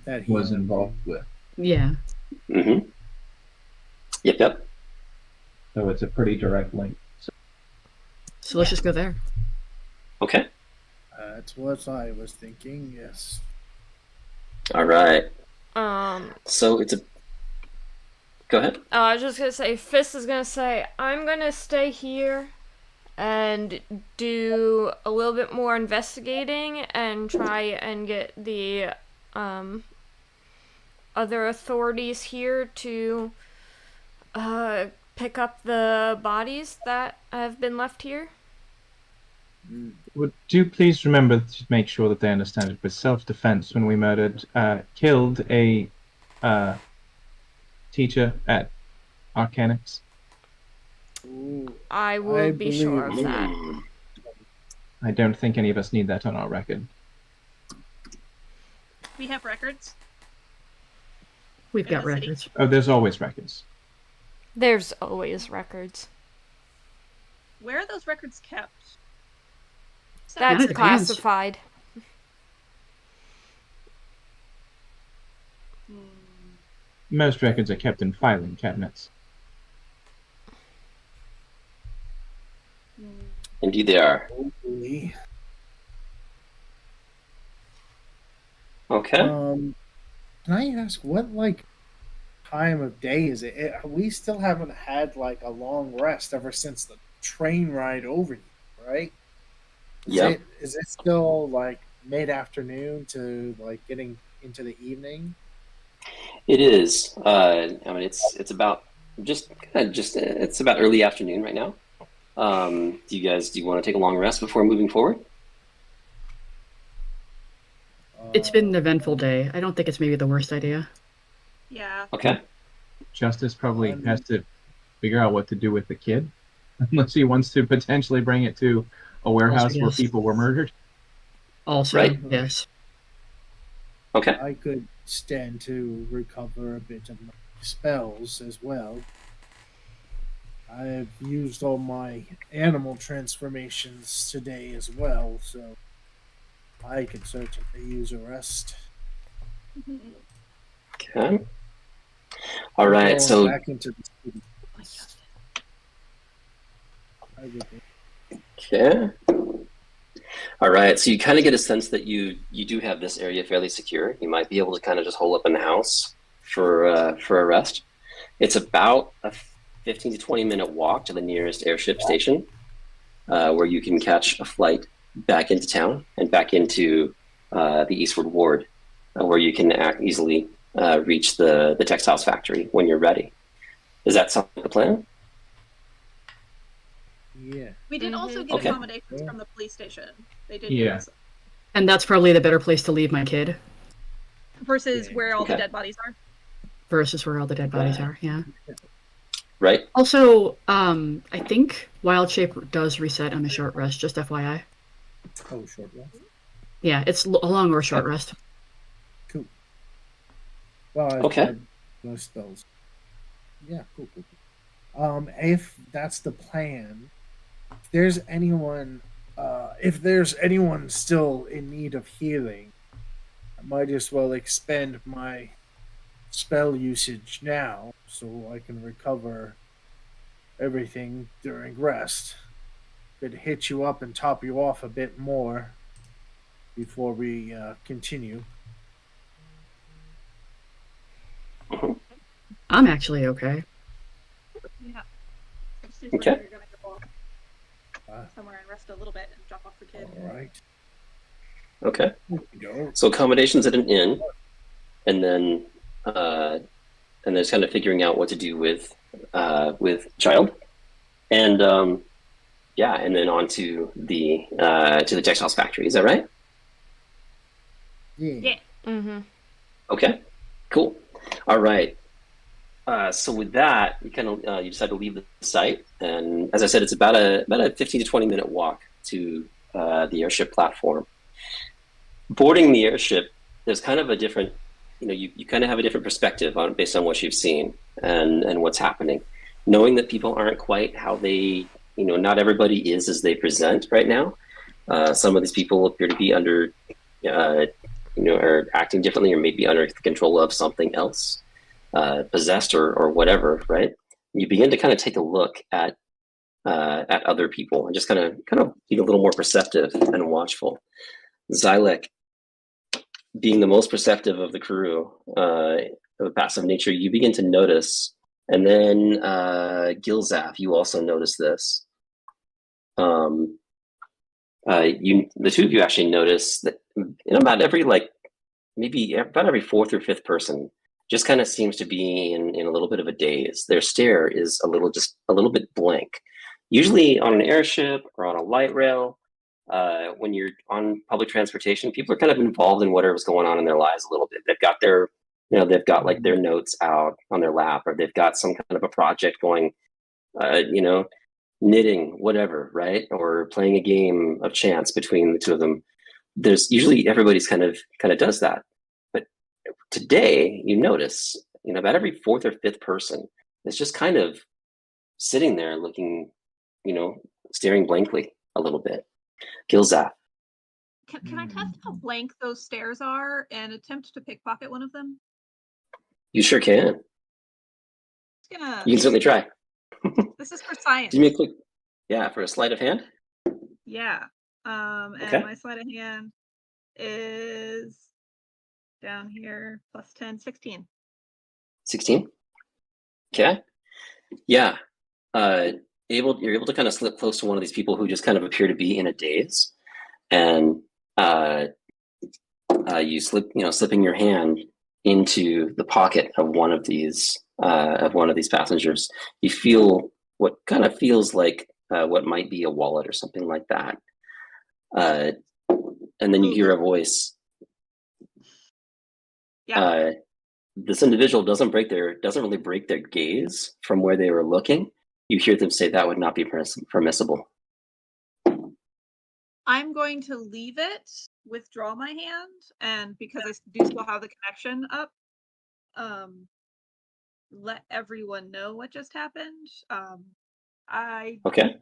That he was owned. involved with. Yeah. Hmm. Yep. Yep. So it's a pretty direct link. So let's just go there. Okay. That's what I was thinking. Yes. All right. Um, So it's a. Go ahead. I was just gonna say, Fist is gonna say, I'm gonna stay here and do a little bit more investigating and try and get the other authorities here to pick up the bodies that have been left here. Would you please remember to make sure that they understand it was self-defense when we killed a teacher at Arcanics? Ooh, I will I be sure of believe- that. Mm. I don't think any of us need that on our record. We have records. We've In got the city. records. Oh, there's always records. There's always records. Where are those records kept? That's Kinda depends. classified. Hmm. Most records are kept in filing cabinets. Hmm. Indeed, they are. hopefully. Okay. Can I ask what like time of day is it? We still haven't had like a long rest ever since the train ride over here, right? Yep. Is it still like mid afternoon to like getting into the evening? It is. I mean, it's about it's about early afternoon right now. Do you want to take a long rest before moving forward? It's been an eventful day. I don't think it's maybe the worst idea. Yeah. Okay. Justice probably has to figure out what to do with the kid, unless he wants to potentially bring it to a warehouse where yes. people were murdered. Also, Right. yes. Okay. I could stand to recover a bit of my spells as well. I've used all my animal transformations today as well, so I could certainly use a rest. Okay. All right. Going So back into the city. I would think. okay. All right. So you kind of get a sense that you do have this area fairly secure. You might be able to kind of just hole up in the house for a rest. It's about a 15 to 20-minute walk to the nearest airship station, where you can catch a flight back into town and back into the Eastward Ward, where you can easily reach the textiles factory when you're ready. Does that sound like a plan? Yeah. We did also Mhm. get Okay. accommodations from the police station. They did. Yeah. give us- And that's probably the better place to leave my kid Versus Yeah. where all Okay. the dead bodies are. versus where all the dead bodies Right. are. Yeah. Right. Also, I think Wild Shape does reset on a short rest, just FYI. Oh, short rest. Yeah, it's a long or short rest. Cool. Well, I've Okay. had no spells. Yeah, cool. If that's the plan, if there's anyone still in need of healing, I might as well expend my spell usage now so I can recover everything during rest. Could hit you up and top you off a bit more before we continue. I'm actually okay. Yeah. Okay. You're gonna go somewhere and rest a little bit and drop off the kid. All right. Okay. There we go. So accommodations at an inn, and then there's kind of figuring out what to do with child, and Yeah, and then on to the textiles factory. Is that right? Yeah. Mm-hmm. Okay, cool. All right. So with that, you decide to leave the site, and as I said, it's about a 15 to 20 minute walk to the airship platform. Boarding the airship, there's kind of a different, you kind of have a different perspective on based on what you've seen and what's happening, knowing that people aren't quite how they, not everybody is as they present right now. Some of these people appear to be under, are acting differently, or maybe under the control of something else. Possessed or whatever, right? You begin to kind of take a look at other people and just kind of be a little more perceptive and watchful. Xylek, being the most perceptive of the crew, of a passive nature, you begin to notice, and then Gilzaf, you also notice this. The two of you actually notice that about every about every fourth or fifth person just kind of seems to be in a little bit of a daze. Their stare is a little bit blank. Usually on an airship or on a light rail, when you're on public transportation, people are kind of involved in whatever's going on in their lives a little bit. They've got like their notes out on their lap, or they've got some kind of a project going, knitting, whatever, right? Or playing a game of chance between the two of them. There's usually everybody's kind of does that. But today you notice, about every fourth or fifth person is just kind of sitting there looking, staring blankly a little bit. Gilzaf. Can I test how blank those stairs are and attempt to pickpocket one of them? You sure can. You can certainly try. This is for science. Give me a quick, for a sleight of hand. Yeah. Okay. And my sleight of hand is down here, plus 10, 16. 16? Okay. Yeah. You're able to kind of slip close to one of these people who just kind of appear to be in a daze. And you slipping your hand into the pocket of one of these passengers. You feel what kind of feels like what might be a wallet or something like that. And then you hear a voice. Yeah. This individual doesn't really break their gaze from where they were looking. You hear them say that would not be permissible. I'm going to leave it, withdraw my hand, and because I do still have the connection up, let everyone know what just happened. I Okay.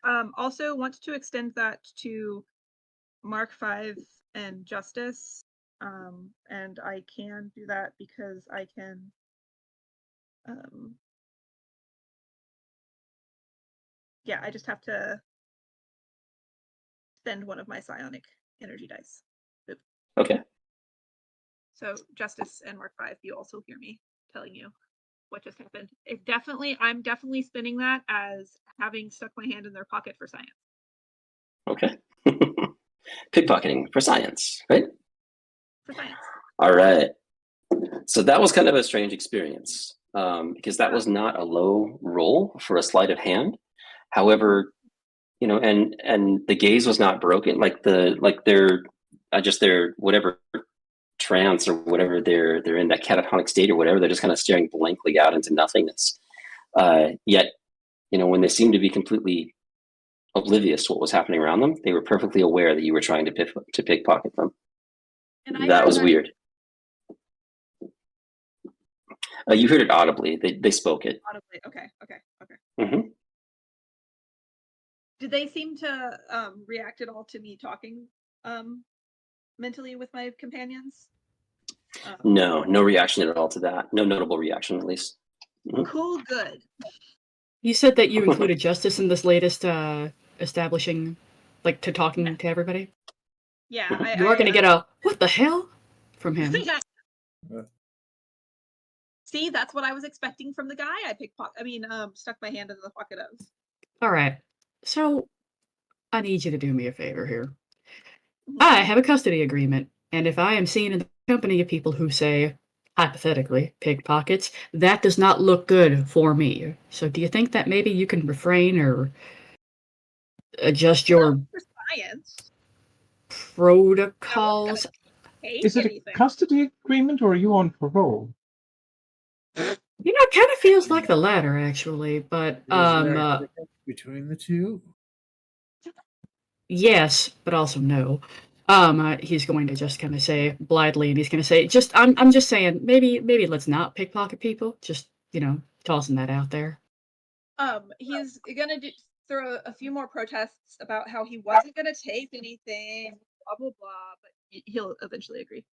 also want to extend that to Mark 5 and Justice, and I can do that because I can I just have to spend one of my psionic energy dice. Oop. Okay. So Justice and Mark 5, you also hear me telling you what just happened. I'm definitely spinning that as having stuck my hand in their pocket for science. Okay. Pickpocketing for science, right? For science. All right. So that was kind of a strange experience, because that was not a low roll for a sleight of hand. However, and the gaze was not broken. Their whatever trance or whatever they're in, that catatonic state or whatever, they're just kind of staring blankly out into nothingness. Yet, when they seemed to be completely oblivious to what was happening around them, they were perfectly aware that you were trying to pickpocket them. And that was weird. You heard it audibly. They spoke it. Audibly. Okay. Mm-hmm. Did they seem to react at all to me talking mentally with my companions? No reaction at all to that. No notable reaction, at least. Mm-hmm. Cool, good. You said that you included Justice in this latest establishing, to talking to everybody? Yeah. You are going to get a, what the hell? From him. See, that's what I was expecting from the guy I stuck my hand in the pocket of. All right. So, I need you to do me a favor here. I have a custody agreement, and if I am seen in the company of people who say, hypothetically, pickpockets, that does not look good for me. So do you think that maybe you can refrain or adjust your For science. protocols. Is it a custody agreement or are you on parole? You know, it kind of feels like the latter, actually. But Is there a difference between the two? yes, but also no. He's going to just kind of say blithely, and he's going to say, I'm just saying, maybe let's not pickpocket people. Just, tossing that out there. He's gonna throw a few more protests about how he wasn't gonna take anything, blah blah blah, but he'll eventually agree.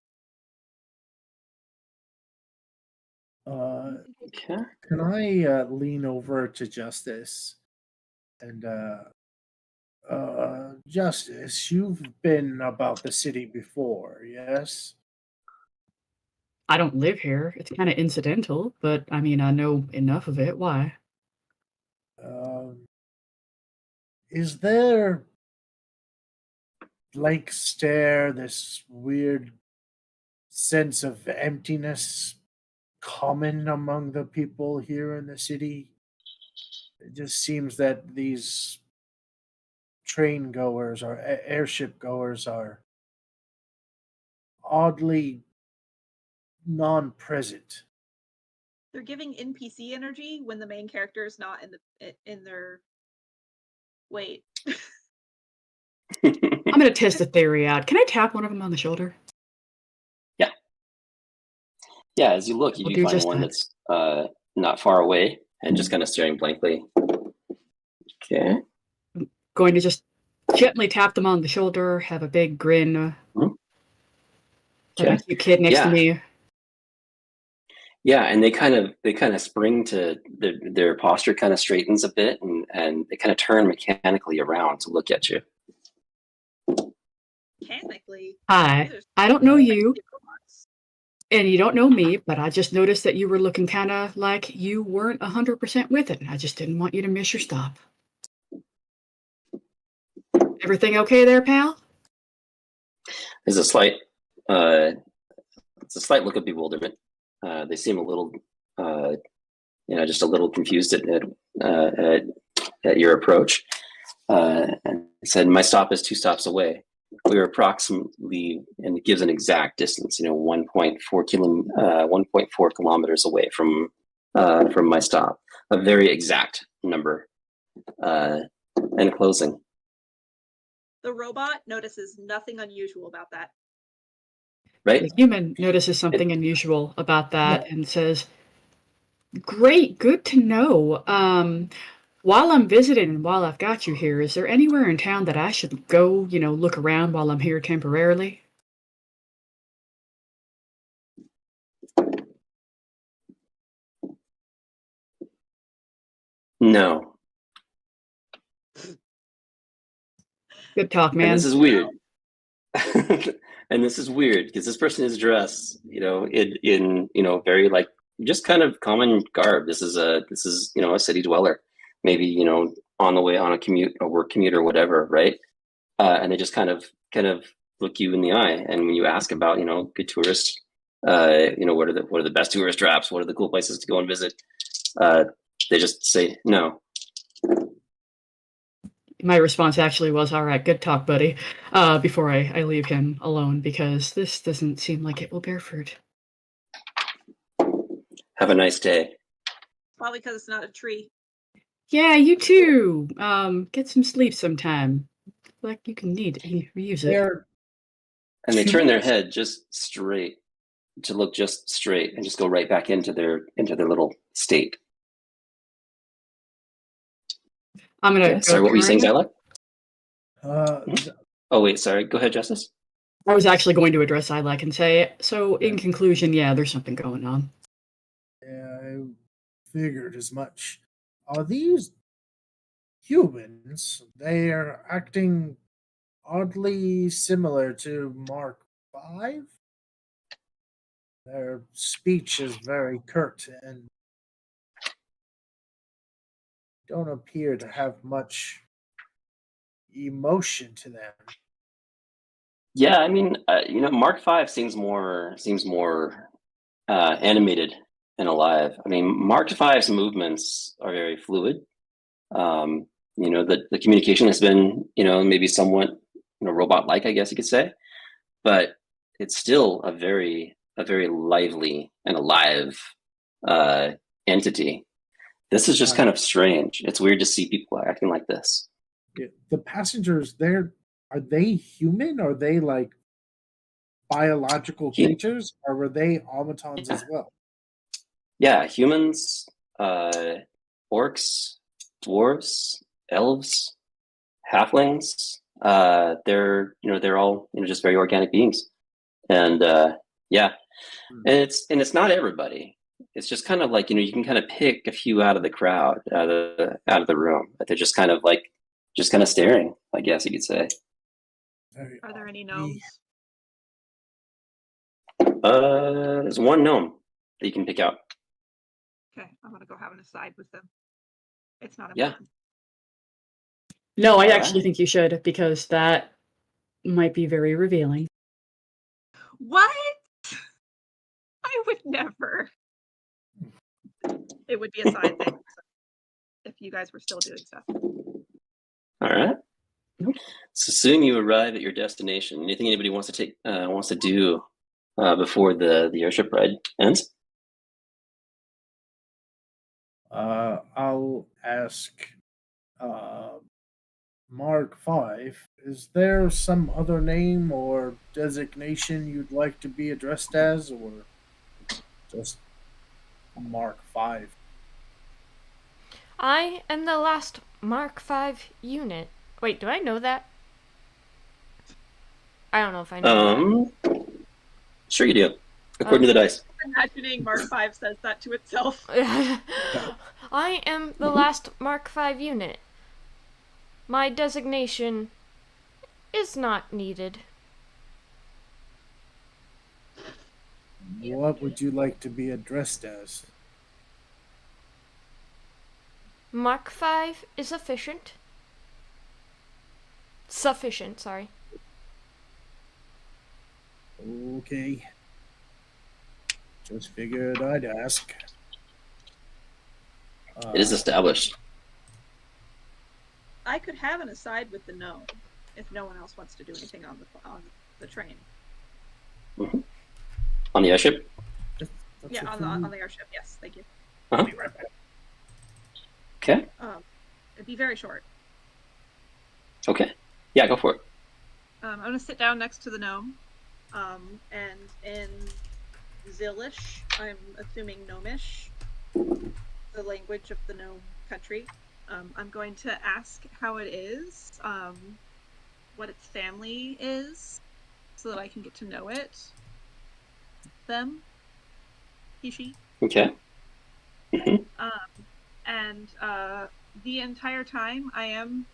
Okay. Can I lean over to Justice and Justice, you've been about the city before, yes? I don't live here. It's kind of incidental, but I mean, I know enough of it. Why? Is there blank stare, this weird sense of emptiness common among the people here in the city? It just seems that these train goers or airship goers are oddly non-present. They're giving NPC energy when the main character is not in their. Wait. I'm going to test the theory out. Can I tap one of them on the shoulder? Yeah, as you look, you We'll do do find just one that. that's not far away and just kind of staring blankly. Okay. Going to just gently tap them on the shoulder, have a big grin. Mhm. Like a cute kid next to me. Yeah, and they kind of spring to their posture kind of straightens a bit, and they kind of turn mechanically around to look at you. Mechanically. Hi, I don't know you, and you don't know me, but I just noticed that you were looking kind of like you weren't 100% with it. I just didn't want you to miss your stop. Everything okay there, pal? There's a slight look of bewilderment. They seem a little, just a little confused at your approach. And he said, "My stop is 2 stops away. We are approximately," and it gives an exact distance, 1.4 kilometers away from my stop. A very exact number. And closing. The robot notices nothing unusual about that. Right? The human notices something unusual about that and says, "Great, good to know. While I'm visiting and while I've got you here, is there anywhere in town that I should go, look around while I'm here temporarily?" No. Good talk, man. And this is weird. And this is weird because this person is dressed, in very like just kind of common garb. This is a city dweller, maybe on the way on a work commute or whatever, right? And they just kind of look you in the eye, and when you ask about good tourists, what are the best tourist traps, what are the cool places to go and visit, they just say no. My response actually was, "All right, good talk, buddy," before I leave him alone, because this doesn't seem like it will bear fruit. Have a nice day. Probably because it's not a tree. Yeah, you too. Get some sleep sometime. Like you can use it. And they turn their head just straight to look just straight and just go right back into their little state. I'm gonna. Sorry, what were you saying, Zyla? Oh wait, sorry. Go ahead, Justice. I was actually going to address Ilek and say, so in conclusion, yeah, there's something going on. Yeah, I figured as much. Are these humans? They are acting oddly similar to Mark V. Their speech is very curt and don't appear to have much emotion to them. Yeah, I mean, Mark V seems more animated and alive. I mean, Mark V's movements are very fluid. the communication has been, maybe somewhat, robot-like, I guess you could say, but it's still a very lively and alive entity. This is just kind of strange. It's weird to see people acting like this. The passengers there, are they human? Are they like biological creatures, or were they automatons as well? Yeah, humans, orcs, dwarves, elves, halflings. They're all just very organic beings, and yeah, and it's not everybody. It's just kind of like you can kind of pick a few out of the crowd, out of the room, but they're just kind of staring, I guess you could say. Are there any gnomes? There's one gnome that you can pick out. Okay, I'm gonna go have an aside with them. It's not Yeah. important. No, I actually think you should, because that might be very revealing. What? I would never. It would be a side thing if you guys were still doing stuff. All right. Nope. So soon you arrive at your destination. Anything anybody wants to do before the airship ride ends? I'll ask Mark 5. Is there some other name or designation you'd like to be addressed as, or just Mark 5? I am the last Mark 5 unit. Wait, do I know that? I don't know if I know that. Sure you do. According to the dice. Imagining Mark 5 says that to itself. I am the last Mark 5 unit. My designation is not needed. What would you like to be addressed as? Mark 5 is sufficient. Sufficient, sorry. Okay. Just figured I'd ask. It is established. I could have an aside with the gnome if no one else wants to do anything on the train. Mm-hmm. On the airship? Yeah, on the airship. Yes, thank you. Uh-huh. Be right back. Okay. It'd be very short. Okay. Yeah, go for it. I'm gonna sit down next to the gnome, and in Zillish, I'm assuming Gnomish, the language of the gnome country. I'm going to ask how it is, what its family is, so that I can get to know it. Them. He, she. Okay. Mm-hmm. And the entire time I am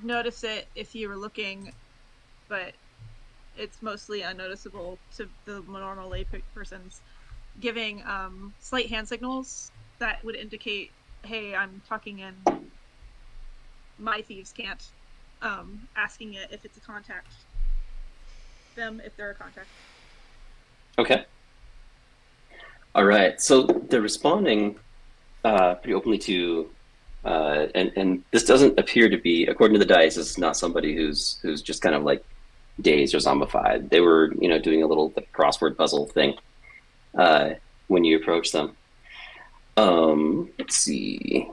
notice it if you were looking, but it's mostly unnoticeable to the normal lay persons, giving slight hand signals that would indicate, hey, I'm talking in my thieves can't, asking it if it's a contact, them if they're a contact. Okay. All right. So they're responding pretty openly to, and this doesn't appear to be, according to the dice, this is not somebody who's just kind of like dazed or zombified. They were, doing a little crossword puzzle thing when you approach them. Let's see.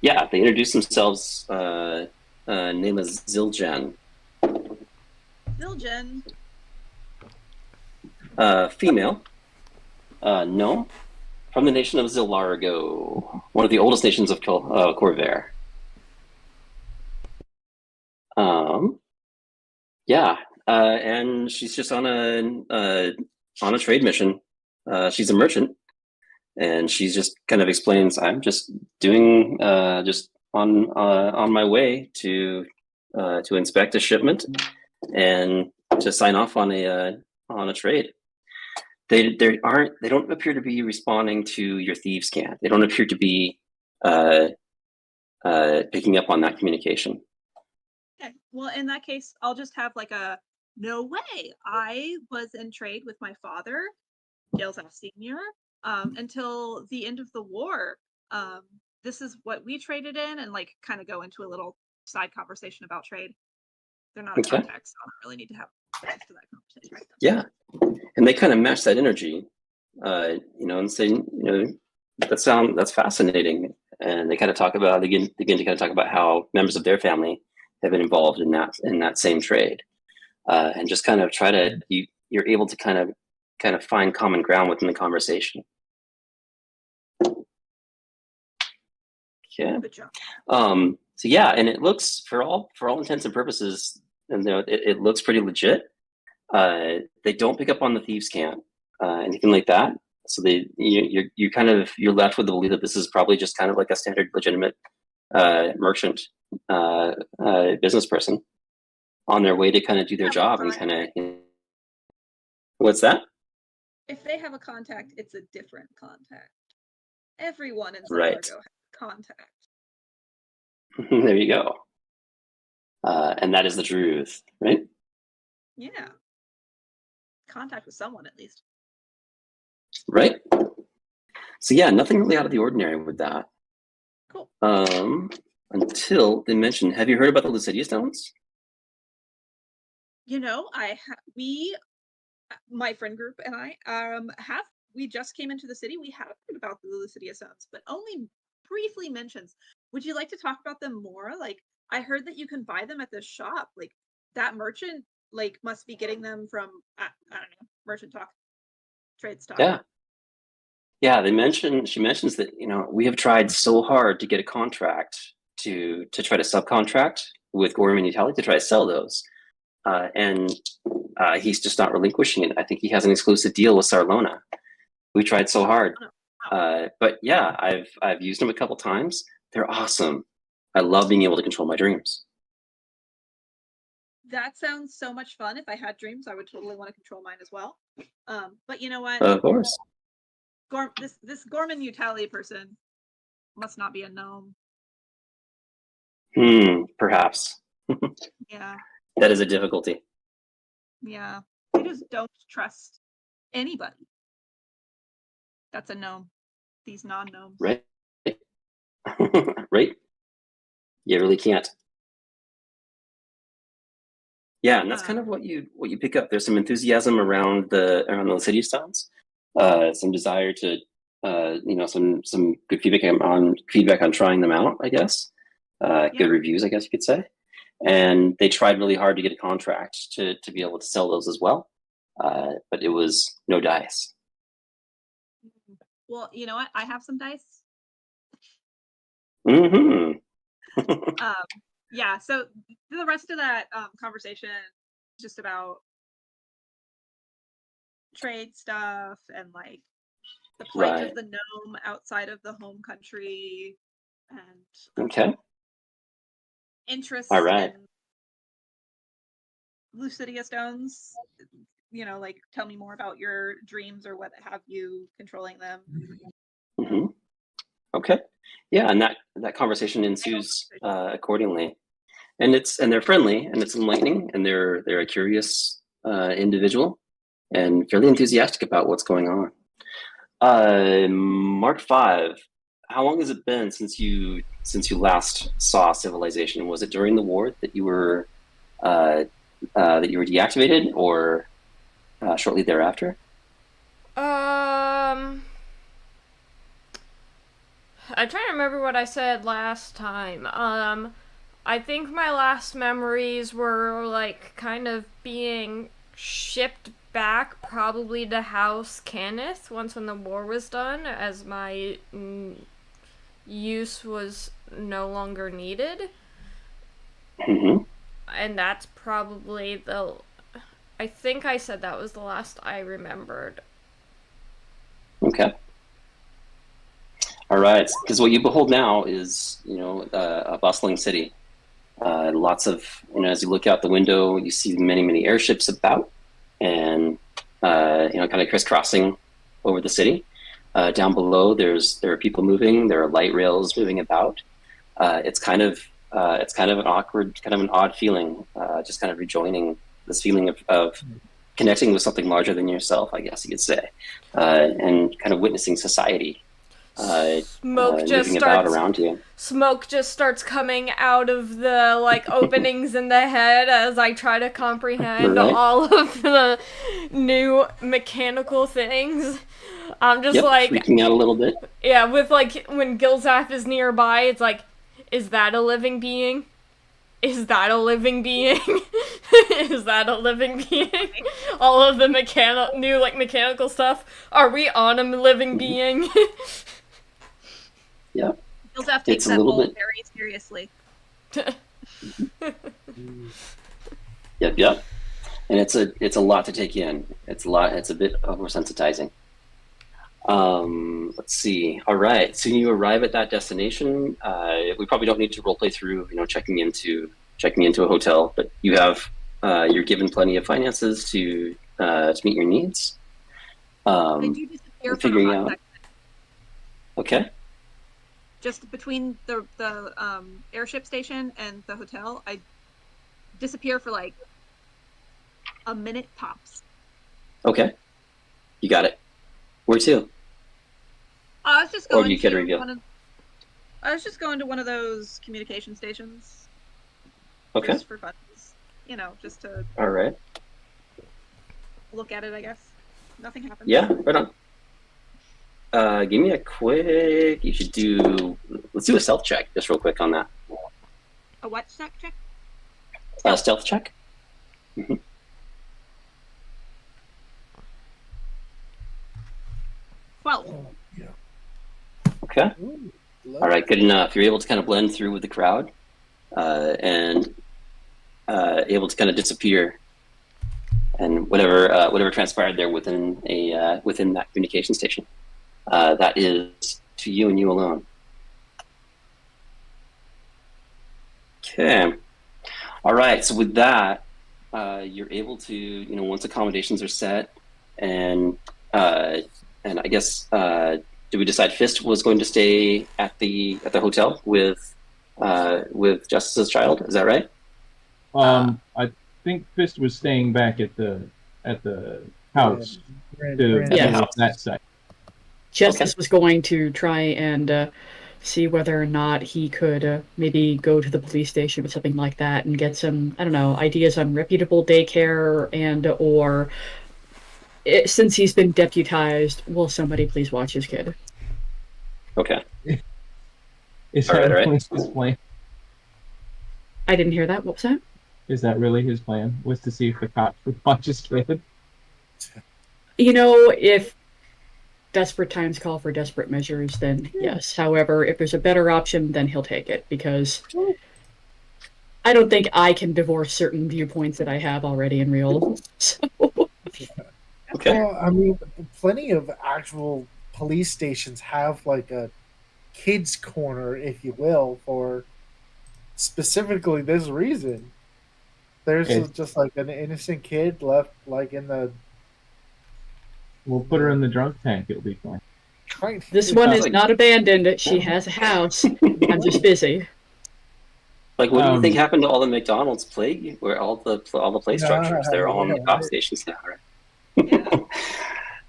Yeah, they introduce themselves. Name is Zildjian. Zildjian. Female. Gnome. From the nation of Zillargo, one of the oldest nations of Corvair. Yeah, and she's just on a trade mission. She's a merchant, and she's just kind of explains, I'm just doing just on my way to inspect a shipment and to sign off on a trade. They don't appear to be responding to your thieves' cant. They don't appear to be picking up on that communication. Okay. Well, in that case, I'll just have like a no way. I was in trade with my father, Gales F. Sr., until the end of the war. This is what we traded in, and like kind of go into a little side conversation about trade. They're not a Okay. contact, so I don't really need to have access to that conversation right Yeah, and they kind of match that energy, and say, that's fascinating. And they kind of talk about begin to kind of talk about how members of their family have been involved in that same trade, and just kind of try to you're able to kind of find common ground within the conversation. Yeah. Good job. So yeah, and it looks for all intents and purposes, and it looks pretty legit. They don't pick up on the thieves' cant, anything like that. So you're left with the belief that this is probably just kind of like a standard legitimate merchant business person on their way to kind of do their job and kind of. What's that? If they have a contact, it's a different contact. Everyone in Right. Largo has a contact. There you go. And that is the truth, right? Yeah. Contact with someone at least. Right. So yeah, nothing really out of the ordinary with that. Cool. Until they mentioned, have you heard about the Lucidia Stones? My friend group and I we just came into the city. We have heard about the Lucidia Stones, but only briefly mentions. Would you like to talk about them more? Like, I heard that you can buy them at this shop. Like, that merchant must be getting them from I don't know, merchant talk, trade stock. Yeah. She mentions that we have tried so hard to get a contract to try to subcontract with Gorman Italy to try to sell those, and he's just not relinquishing it. I think he has an exclusive deal with Sarlona. We tried so hard, but yeah, I've used them a couple times. They're awesome. I love being able to control my dreams. That sounds so much fun. If I had dreams, I would totally want to control mine as well. But you know what? Of course. This Gorman Utali person must not be a gnome. Perhaps. Yeah. That is a difficulty. Yeah. They just don't trust anybody. That's a gnome. These non-gnomes. Right. Right. You really can't. Yeah, and that's kind of what you pick up. There's some enthusiasm around the Lucidia Stones, some desire to, some good feedback on trying them out, I guess. Good reviews, I guess you could say. And they tried really hard to get a contract to be able to sell those as well, but it was no dice. Well, you know what? I have some dice. Mm-hmm. Yeah, so the rest of that conversation is just about trade stuff and the plight of the gnome outside of the home country and interest in Lucidia Stones. Tell me more about your dreams or what have you controlling them. Mm-hmm. Okay. Yeah, and that conversation ensues accordingly, and they're friendly and it's enlightening, and they're a curious individual and fairly enthusiastic about what's going on. Mark 5. How long has it been since you last saw civilization? Was it during the war that you were deactivated, or shortly thereafter? I'm trying to remember what I said last time. I think my last memories were kind of being shipped back, probably to House Cannith once when the war was done, as my use was no longer needed. Mm-hmm. And that's probably I think I said that was the last I remembered. Okay. All right, because what you behold now is, a bustling city. Lots of, as you look out the window, you see many, many airships about, and kind of crisscrossing over the city. Down below, there are people moving. There are light rails moving about. It's kind of an awkward, kind of an odd feeling, just kind of rejoining this feeling of connecting with something larger than yourself, I guess you could say, and kind of witnessing society moving about around you. Smoke just starts coming out of the like openings in the head as I try to comprehend Right. all of the new mechanical things. I'm just like freaking out a little bit. Yeah, with like when Gilzaf is nearby, it's like, is that a living being? Is that a living being? Is that a living being? All of the new like mechanical stuff. Are we on a living being? Yeah. Gilzaf takes that all very seriously. Yep. And it's a lot to take in. It's a bit oversensitizing. Let's see. All right. So you arrive at that destination. We probably don't need to roleplay through, checking into a hotel, but you're given plenty of finances to meet your needs. I do disappear figuring from a hot out. second. Okay. Just between the airship station and the hotel, I disappear for like a minute tops. Okay. You got it. Where to? I was just Or going do you care to to reveal? I was just going to one of those communication stations. Okay. Just for fun. Just to All right. look at it, I guess. Nothing happens. Yeah, right on. Give me a quick. Let's do a stealth check just real quick on that. A what check? Stealth check. Mm-hmm. 12. Oh, yeah. Okay. Ooh, All right, good enough. You're able to kind of blend through with the crowd, and able to kind of disappear, and whatever transpired there within that communication station, that is to you and you alone. Okay. All right. So with that, you're able to, once accommodations are set, and I guess. Did we decide Fist was going to stay at the hotel with Justice's child? Is that right? I think Fist was staying back at the house to Yeah. that site. Justice was going to try and see whether or not he could maybe go to the police station or something like that and get some, I don't know, ideas on reputable daycare or since he's been deputized, will somebody please watch his kid? Okay. Is All that right. really his plan? I didn't hear that. What was that? Is that really his plan? Was to see if the cops would watch his kid? If desperate times call for desperate measures, then yes. However, if there's a better option, then he'll take it, because I don't think I can divorce certain viewpoints that I have already in real. So. Okay. Well, I mean, plenty of actual police stations have like a kids' corner, if you will, for specifically this reason. There's just like an innocent kid left, like in the. We'll put her in the drunk tank. It'll be fine. This one is not abandoned. She has a house. I'm just busy. Like, what do you think happened to all the McDonald's plague, where all the play structures? They're all on the cop stations now, right?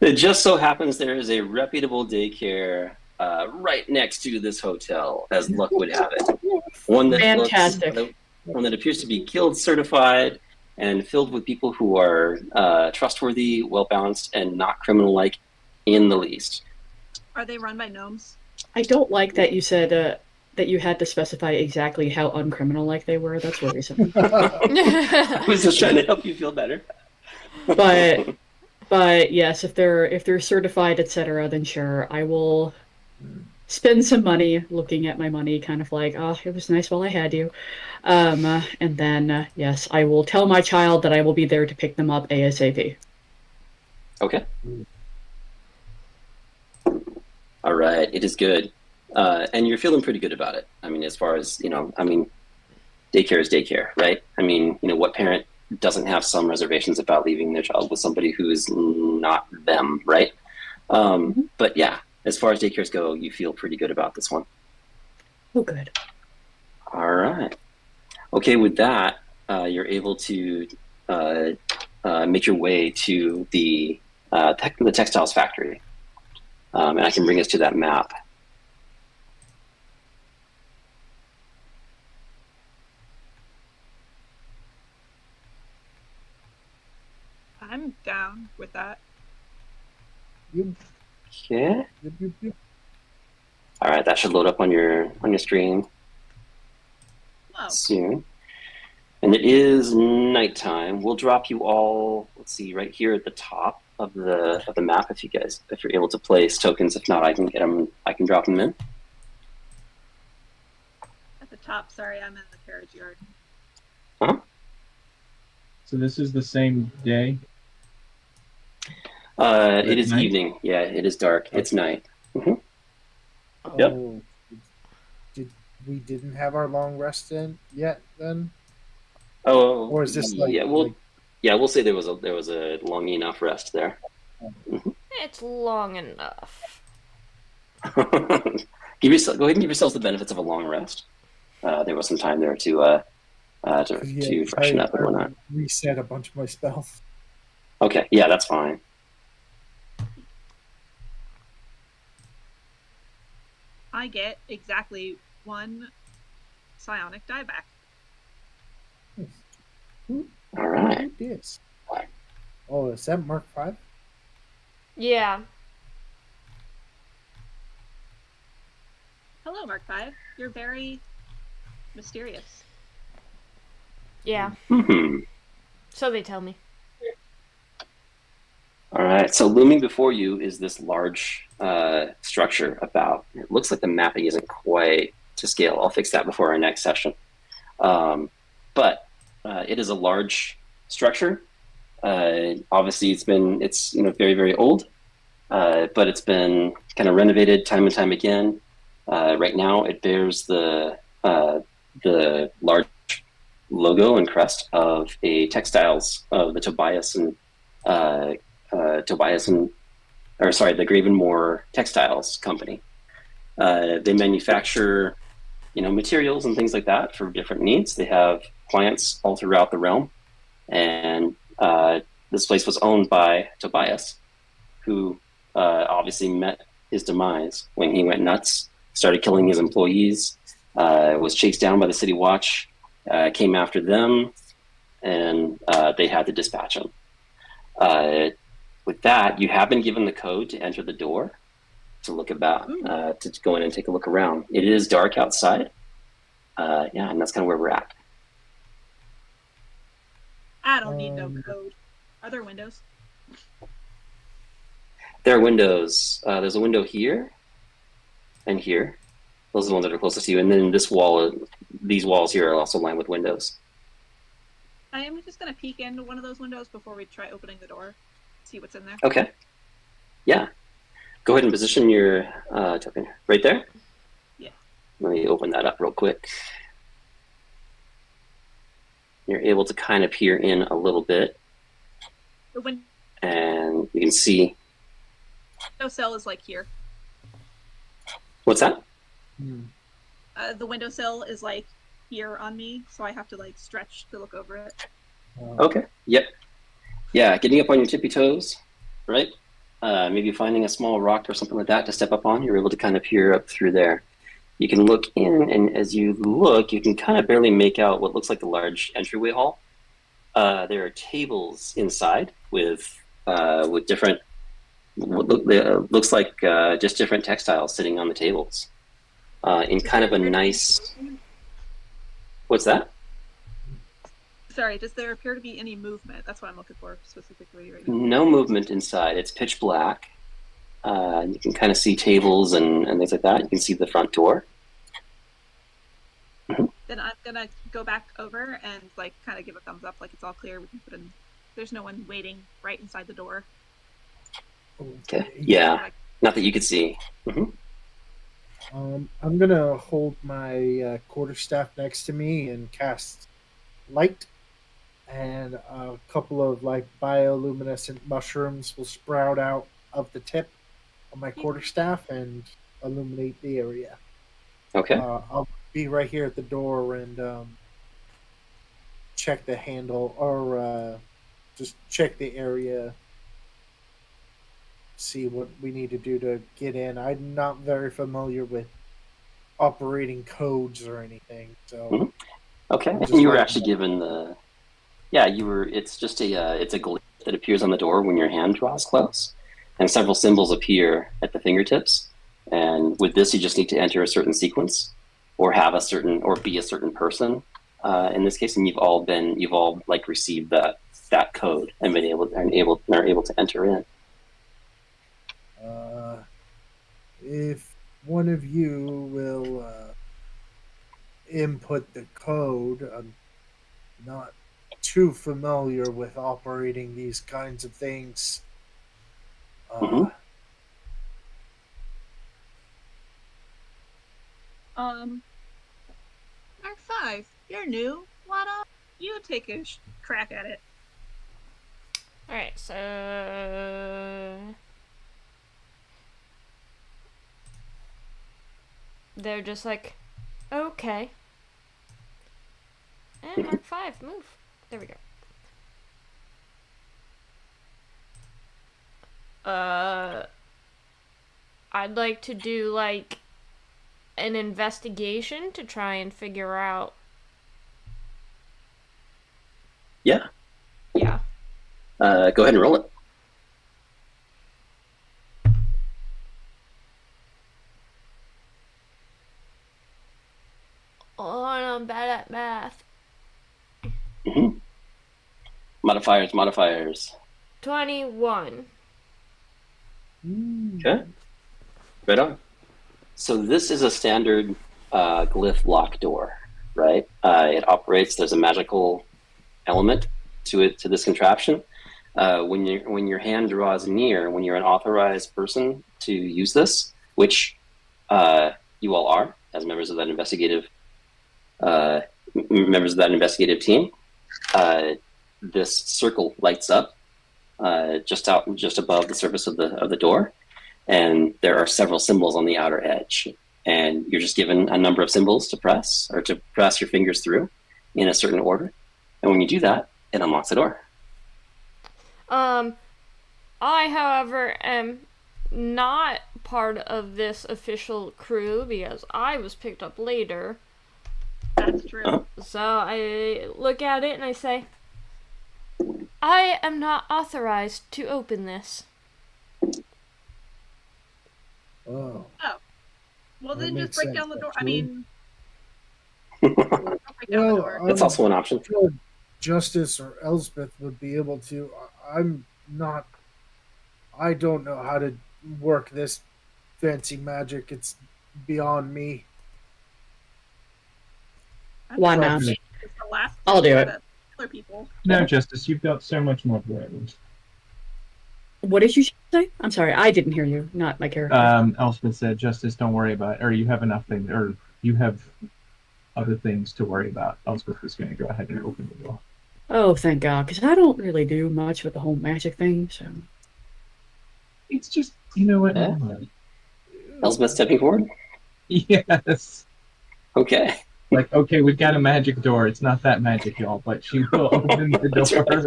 It just so happens there is a reputable daycare right next to this hotel, as luck would have it. One that Fantastic. One that appears to be guild certified and filled with people who are trustworthy, well-balanced, and not criminal-like in the least. Are they run by gnomes? I don't like that you said that you had to specify exactly how uncriminal-like they were. That's worrisome. I was just trying to help you feel better. But yes, if they're certified, etc., then sure, I will spend some money looking at my money, kind of like, oh, it was nice while I had you. And then, yes, I will tell my child that I will be there to pick them up ASAP. Okay. All right, it is good. And you're feeling pretty good about it. I mean, as far as, daycare is daycare, right? I mean, what parent doesn't have some reservations about leaving their child with somebody who's not them, right? But yeah, as far as daycares go, you feel pretty good about this one. Oh, good. All right. Okay, with that, you're able to make your way to the textiles factory, and I can bring us to that map. I'm down with that. Yep, Okay. yep. All right, that should load up on your screen Wow. soon. And it is nighttime. We'll drop you all. Let's see, right here at the top of the map. If you're able to place tokens. If not, I can get them. I can drop them in. At the top, sorry, I'm in the carriage yard. Huh? So this is the same day? It is night? evening. Yeah, it is dark. It's night. Yep. Oh, we didn't have our long rest in yet then? Oh, Or is this like, yeah? We'll say there was a long enough rest there. It's long enough. Go ahead and give yourselves the benefits of a long rest. There was some time there to freshen up and whatnot. Reset a bunch of my spells. Okay, yeah, that's fine. I get exactly 1 psionic dieback. All right. Yes. Oh, is that Mark 5? Yeah. Hello, Mark 5. You're very mysterious. Yeah. Mm-hmm. So they tell me. All right. So looming before you is this large structure. It looks like the mapping isn't quite to scale. I'll fix that before our next session. But it is a large structure. Obviously, it's very, very old, but it's been kind of renovated time and time again. Right now, it bears the large logo and crest of a textiles of the the Gravenmore Textiles Company. They manufacture, materials and things like that for different needs. They have clients all throughout the realm, and this place was owned by Tobias, who obviously met his demise when he went nuts, started killing his employees, was chased down by the City Watch, came after them, and they had to dispatch him. With that, you have been given the code to enter the door to look about, to go in and take a look around. It is dark outside. And that's kind of where we're at. I don't need no code. Are there windows? There are windows. There's a window here and here. Those are the ones that are closest to you. And then these walls here are also lined with windows. I am just going to peek into one of those windows before we try opening the door. See what's in there. Okay. Yeah. Go ahead and position your token right there. Yeah. Let me open that up real quick. You're able to kind of peer in a little bit. And you can see. Window cell is like here. What's that? The windowsill is like here on me, so I have to like stretch to look over it. Okay. Yep. Yeah, getting up on your tippy toes, right? Maybe finding a small rock or something like that to step up on. You're able to kind of peer up through there. You can look in, and as you look, you can kind of barely make out what looks like a large entryway hall. There are tables inside with different, looks like just different textiles sitting on the tables. In kind of a nice. What's that? Sorry, does there appear to be any movement? That's what I'm looking for specifically right now. No movement inside. It's pitch black. You can kind of see tables and things like that. You can see the front door. Then I'm gonna go back over and like kind of give a thumbs up, like it's all clear. We can put in. There's no one waiting right inside the door. Okay. Yeah. Not that you could see. I'm gonna hold my quarterstaff next to me and cast light, and a couple of like bioluminescent mushrooms will sprout out of the tip of my quarterstaff and illuminate the area. Okay. I'll be right here at the door, and check the handle or just check the area, see what we need to do to get in. I'm not very familiar with operating codes or anything, so Mhm. Okay, I'm and just you were like, actually given the. Yeah, you were. It's just it's a glyph that appears on the door when your hand draws close, and several symbols appear at the fingertips. And with this, you just need to enter a certain sequence, or have a certain, or be a certain person. In this case, and you've all like received that code and been are able to enter in. if one of you will input the code, I'm not too familiar with operating these kinds of things. Mm-hmm. Mark 5, you're new. Why don't you take a crack at it? Alright, so they're just like, okay. And Mark 5, move. There we go. I'd like to do like an investigation to try and figure out. Yeah. Yeah. Go ahead and roll it. Oh, I'm bad at math. Mm-hmm. Modifiers. 21. Okay. Right on. So this is a standard glyph lock door, right? It operates. There's a magical element to this contraption. When your hand draws near, when you're an authorized person to use this, which you all are as members of that investigative team, this circle lights up just above the surface of the door, and there are several symbols on the outer edge. And you're just given a number of symbols to press your fingers through in a certain order. And when you do that, it unlocks the door. I, however, am not part of this official crew because I was picked up later. That's true. Uh-huh. So I look at it and I say, I am not authorized to open this. Oh, Well, That then just makes break sense, down the door. I actually. mean, don't break down the well, door. That's also an option. sure Justice or Elspeth would be able to. I'm not. I don't know how to work this fancy magic. It's beyond me. I'm Why just not? saying, it's the last I'll do place it. that Other people. No, Justice, you've got so much more variables. What did you say? I'm sorry, I didn't hear you. Not my character. Elspeth said, Justice, don't worry about it. Or you have enough things, or you have other things to worry about. Elspeth is going to go ahead and open the door. Oh, thank God, because I don't really do much with the whole magic thing. So It's just, you know what? Yeah. Elspeth stepping forward. Yes. Okay. Like, okay, we've got a magic door. It's not that magic, y'all, but she will open the That's door. right.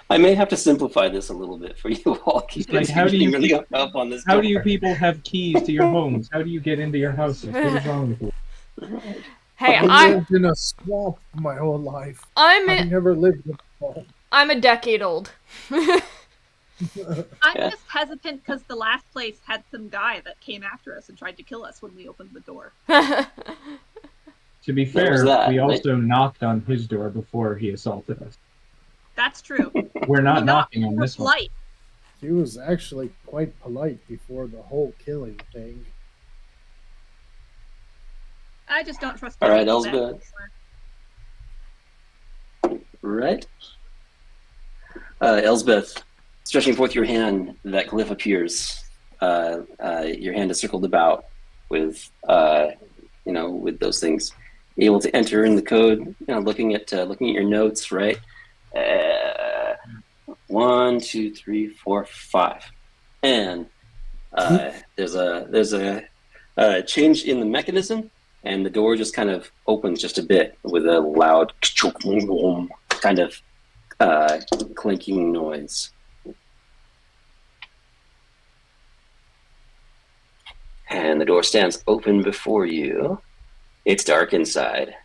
I may have to simplify this a little bit for you all. Like, how do you really up on this? How door. do you people have keys to your homes? How do you get into your houses? What is wrong with you? Hey, I lived in a swamp my whole life. I never lived in a home. I'm a decade old. I'm Yeah. just hesitant because the last place had some guy that came after us and tried to kill us when we opened the door. To be There was fair, that, we right? also knocked on his door before he assaulted us. That's true. We're not We knocking knocked on for this one. polite. He was actually quite polite before the whole killing thing. I just don't trust. All right, people that Elsbeth. anymore. Right. Elsbeth, stretching forth your hand, that glyph appears. Your hand is circled about with, with those things. Able to enter in the code. Looking at your notes, right? 1, 2, 3, 4, 5, and there's a change in the mechanism and the door just kind of opens just a bit with a loud kind of clinking noise. And the door stands open before you. It's dark inside.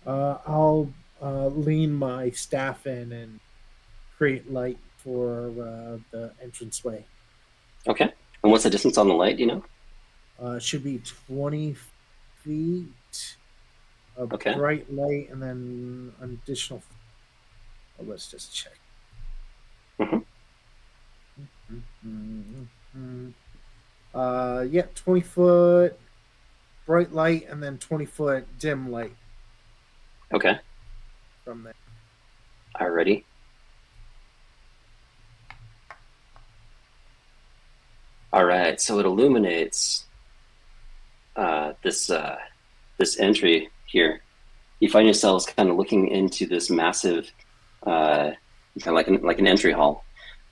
I'll lean my staff in and create light for the entranceway. Okay. And what's the distance on the light, do you know? Should be 20 feet of Okay. bright light, and then an additional. Oh, let's just check. Yeah, 20 foot bright light, and then 20 foot dim light Okay. from there. Alrighty. All right. So it illuminates this entry here. You find yourselves kind of looking into this massive, kind of like an entry hall.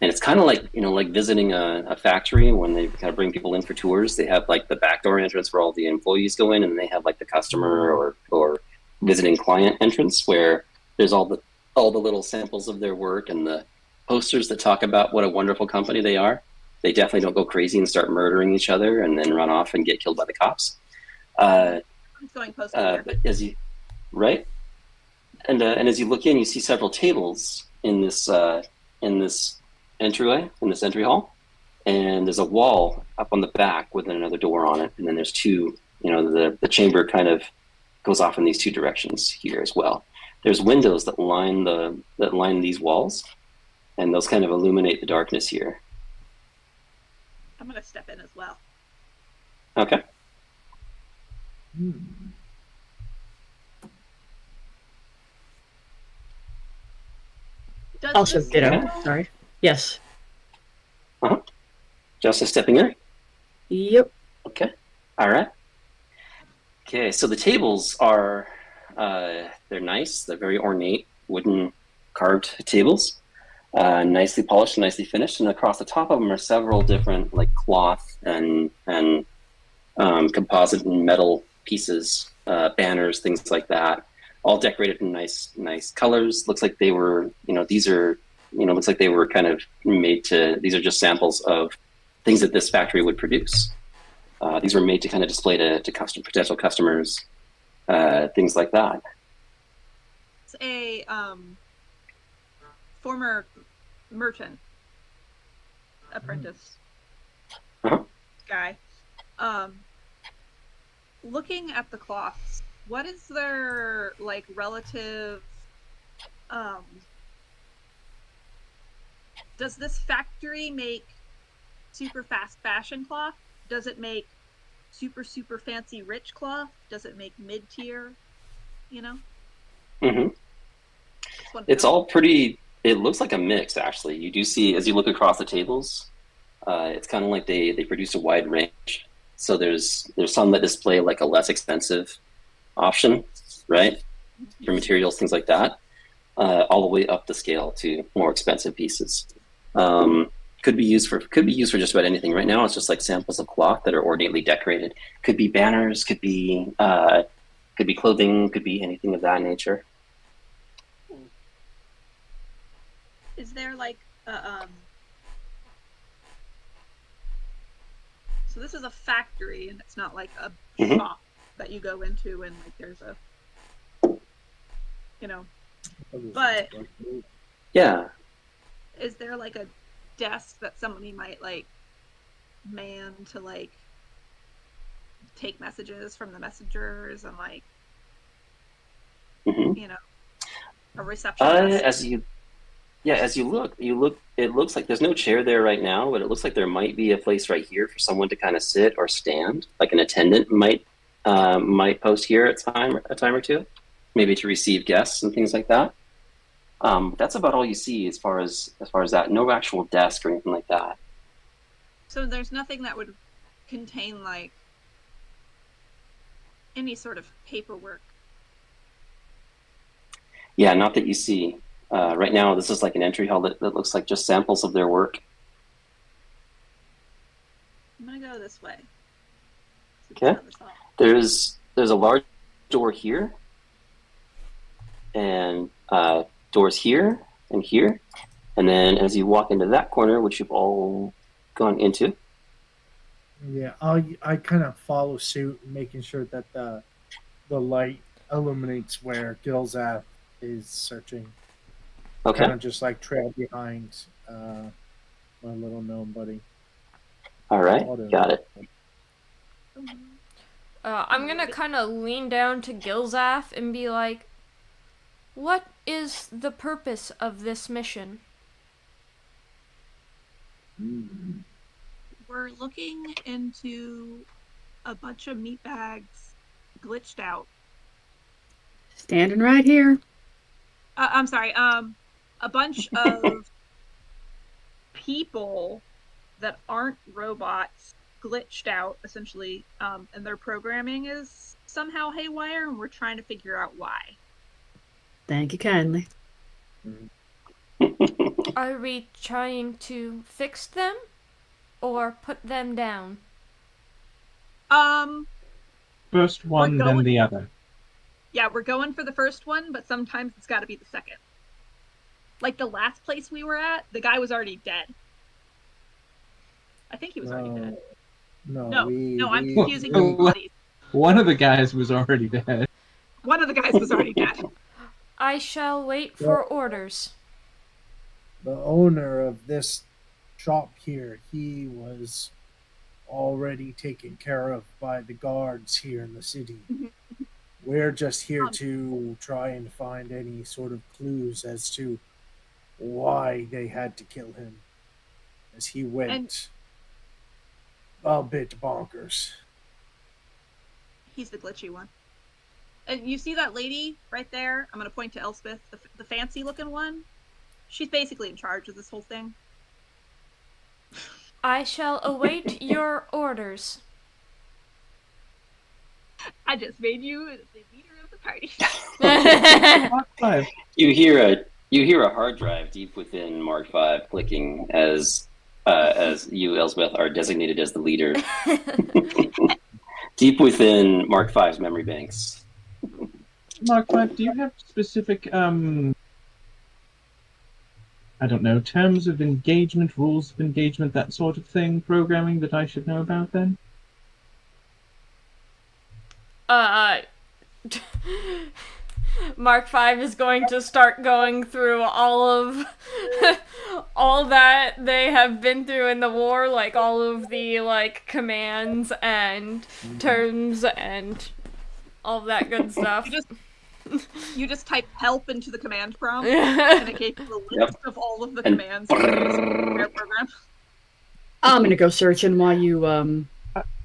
And it's kind of like, like visiting a factory when they kind of bring people in for tours. They have like the backdoor entrance where all the employees go in, and they have like the customer or visiting client entrance where there's all the little samples of their work and the posters that talk about what a wonderful company they are. They definitely don't go crazy and start murdering each other and then run off and get killed by the cops. I'm going poster. But as you, right? And as you look in, you see several tables in this entryway, in this entry hall, and there's a wall up on the back with another door on it, and then there's two. The chamber kind of goes off in these two directions here as well. There's windows that line these walls, and those kind of illuminate the darkness here. I'm going to step in as well. Okay. Does Also, this ditto. symbol- Sorry. Yes. Justice stepping in. Yep. Okay. All right. Okay. So the tables are they're nice. They're very ornate wooden carved tables. Nicely polished, nicely finished, and across the top of them are several different like cloth and composite and metal pieces, banners, things like that, all decorated in nice colors. Looks like they were, looks like they were kind of made to. These are just samples of things that this factory would produce. These were made to kind of display to potential customers, things like that. It's a former merchant apprentice guy. Looking at the cloths, what is their like relative does this factory make super fast fashion cloth? Does it make super fancy rich cloth? Does it make mid-tier, Mm-hmm. It's all pretty. It looks like a mix, actually. You do see, as you look across the tables, it's kind of like they produce a wide range. So there's some that display like a less expensive option, right, for materials, things like that, all the way up the scale to more expensive pieces. Could be used for just about anything. Right now, it's just like samples of cloth that are ornately decorated. Could be banners, could be clothing, could be anything of that nature. Is there like so this is a factory, and it's not like a shop that you go into and like there's a but yeah, is there like a desk that somebody might like man to like take messages from the messengers and like a receptionist? As you look, it looks like there's no chair there right now, but it looks like there might be a place right here for someone to kind of sit or stand, like an attendant might post here at a time or two, maybe to receive guests and things like that. That's about all you see as far as that. No actual desk or anything like that. So there's nothing that would contain like any sort of paperwork. Yeah, not that you see. Right now, this is like an entry hall that looks like just samples of their work. I'm gonna go this way. Okay. There's a large door here, and doors here and here, and then as you walk into that corner, which you've all gone into. Yeah, I kind of follow suit, making sure that the light illuminates where Gilzaf is searching. Okay. Kind of just like trail behind my little gnome buddy. All right. Got it. I'm gonna kind of lean down to Gilzaf and be like, what is the purpose of this mission? We're looking into a bunch of meat bags glitched out. Standing right here. I'm sorry. A bunch of people that aren't robots glitched out, essentially, and their programming is somehow haywire, and we're trying to figure out why. Thank you kindly. Are we trying to fix them or put them down? First one, then the other. Yeah, we're going for the first one, but sometimes it's got to be the second. Like the last place we were at, the guy was already dead. I think he was already dead. No, I'm confusing the bodies. One of the guys was already dead. One of the guys was already dead. I shall wait for orders. The owner of this shop here, he was already taken care of by the guards here in the city. We're just here to try and find any sort of clues as to why they had to kill him, as he went a bit bonkers. He's the glitchy one. And you see that lady right there? I'm going to point to Elspeth, the fancy-looking one. She's basically in charge of this whole thing. I shall await your orders. I just made you the leader of the party. You hear a hard drive deep within Mark V clicking as you, Elspeth, are designated as the leader. Deep within Mark V's memory banks. Mark V, do you have specific I don't know, terms of engagement, rules of engagement, that sort of thing, programming that I should know about then? Mark V is going to start going through all of all that they have been through in the war, like all of the commands and terms and all that good stuff. You just type help into the command prompt, and it gave you a list of all of the commands in the program. I'm gonna go searching while you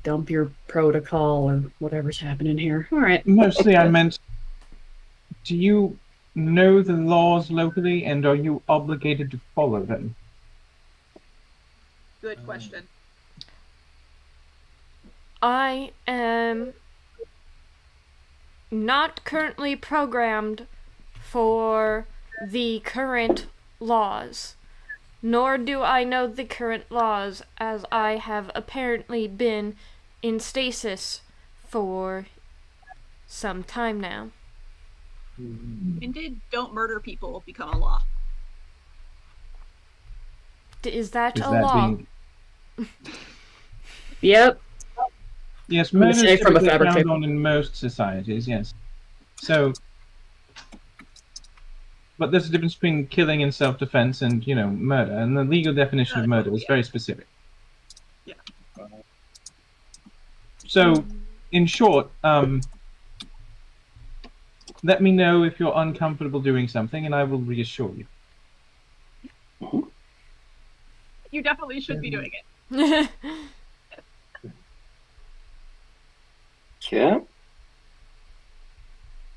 dump your protocol or whatever's happening here. All right. Mostly I meant, do you know the laws locally, and are you obligated to follow them? Good question. I am not currently programmed for the current laws, nor do I know the current laws, as I have apparently been in stasis for some time now. And did don't murder people become a law? Is that a law? Yep. Yes, murder is from a typically fabricator. found on in most societies, yes. So, but there's a difference between killing in self-defense and, murder, and the legal definition of murder is very specific. Yeah. So, in short, let me know if you're uncomfortable doing something, and I will reassure you. You definitely should be doing it. Okay. Are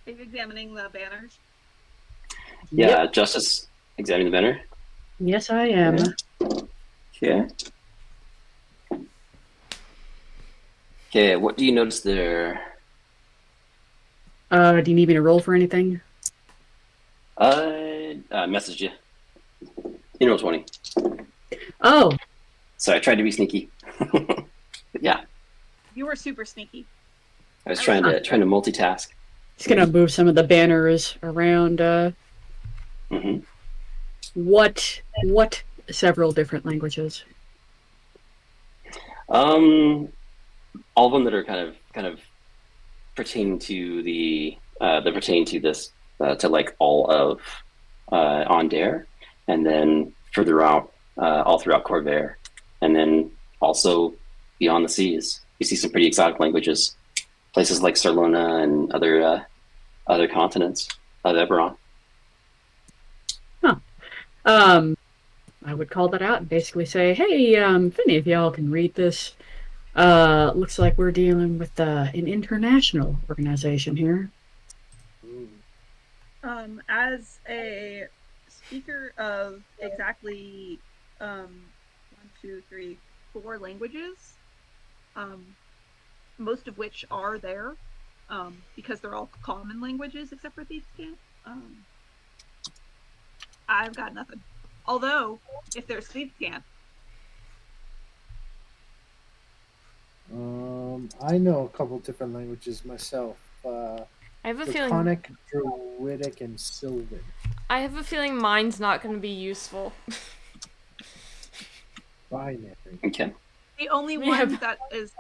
you examining the banners? Yeah, Justice, examining the banner. Yes, I am. Okay. Okay, what do you notice there? Do you need me to roll for anything? I messaged you. You know 20. Oh. So I tried to be sneaky. But yeah. You were super sneaky. I was trying to multitask. Just gonna move some of the banners around. hmm What several different languages? All of them that are kind of pertain to the that pertain to this to like all of Ondare, and then further out all throughout Corvair, and then also beyond the seas. You see some pretty exotic languages, places like Sarlona and other continents of Eberron. Huh. I would call that out and basically say, hey, if any of y'all can read this, looks like we're dealing with an international organization here. As a speaker of exactly 4 languages, most of which are there, because they're all common languages except for Thieves' Camp. I've got nothing. Although, if there's Thieves' Camp, I know a couple different languages myself. I have a feeling. Draconic, Druidic, and Sylvan. I have a feeling mine's not going to be useful. Binary. Okay. the only Yeah, one that is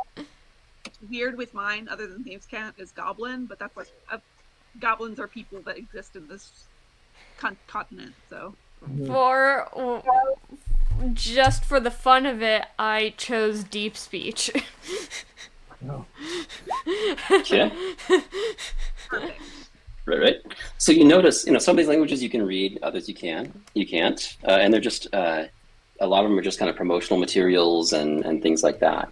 weird with mine, other than Thieves' Camp, is Goblin. But that's like goblins are people that exist in this continent. So Just for the fun of it, I chose deep speech. Oh. Okay. perfect. Right. So you notice, some of these languages you can read, others you can't, and they're just a lot of them are just kind of promotional materials and things like that.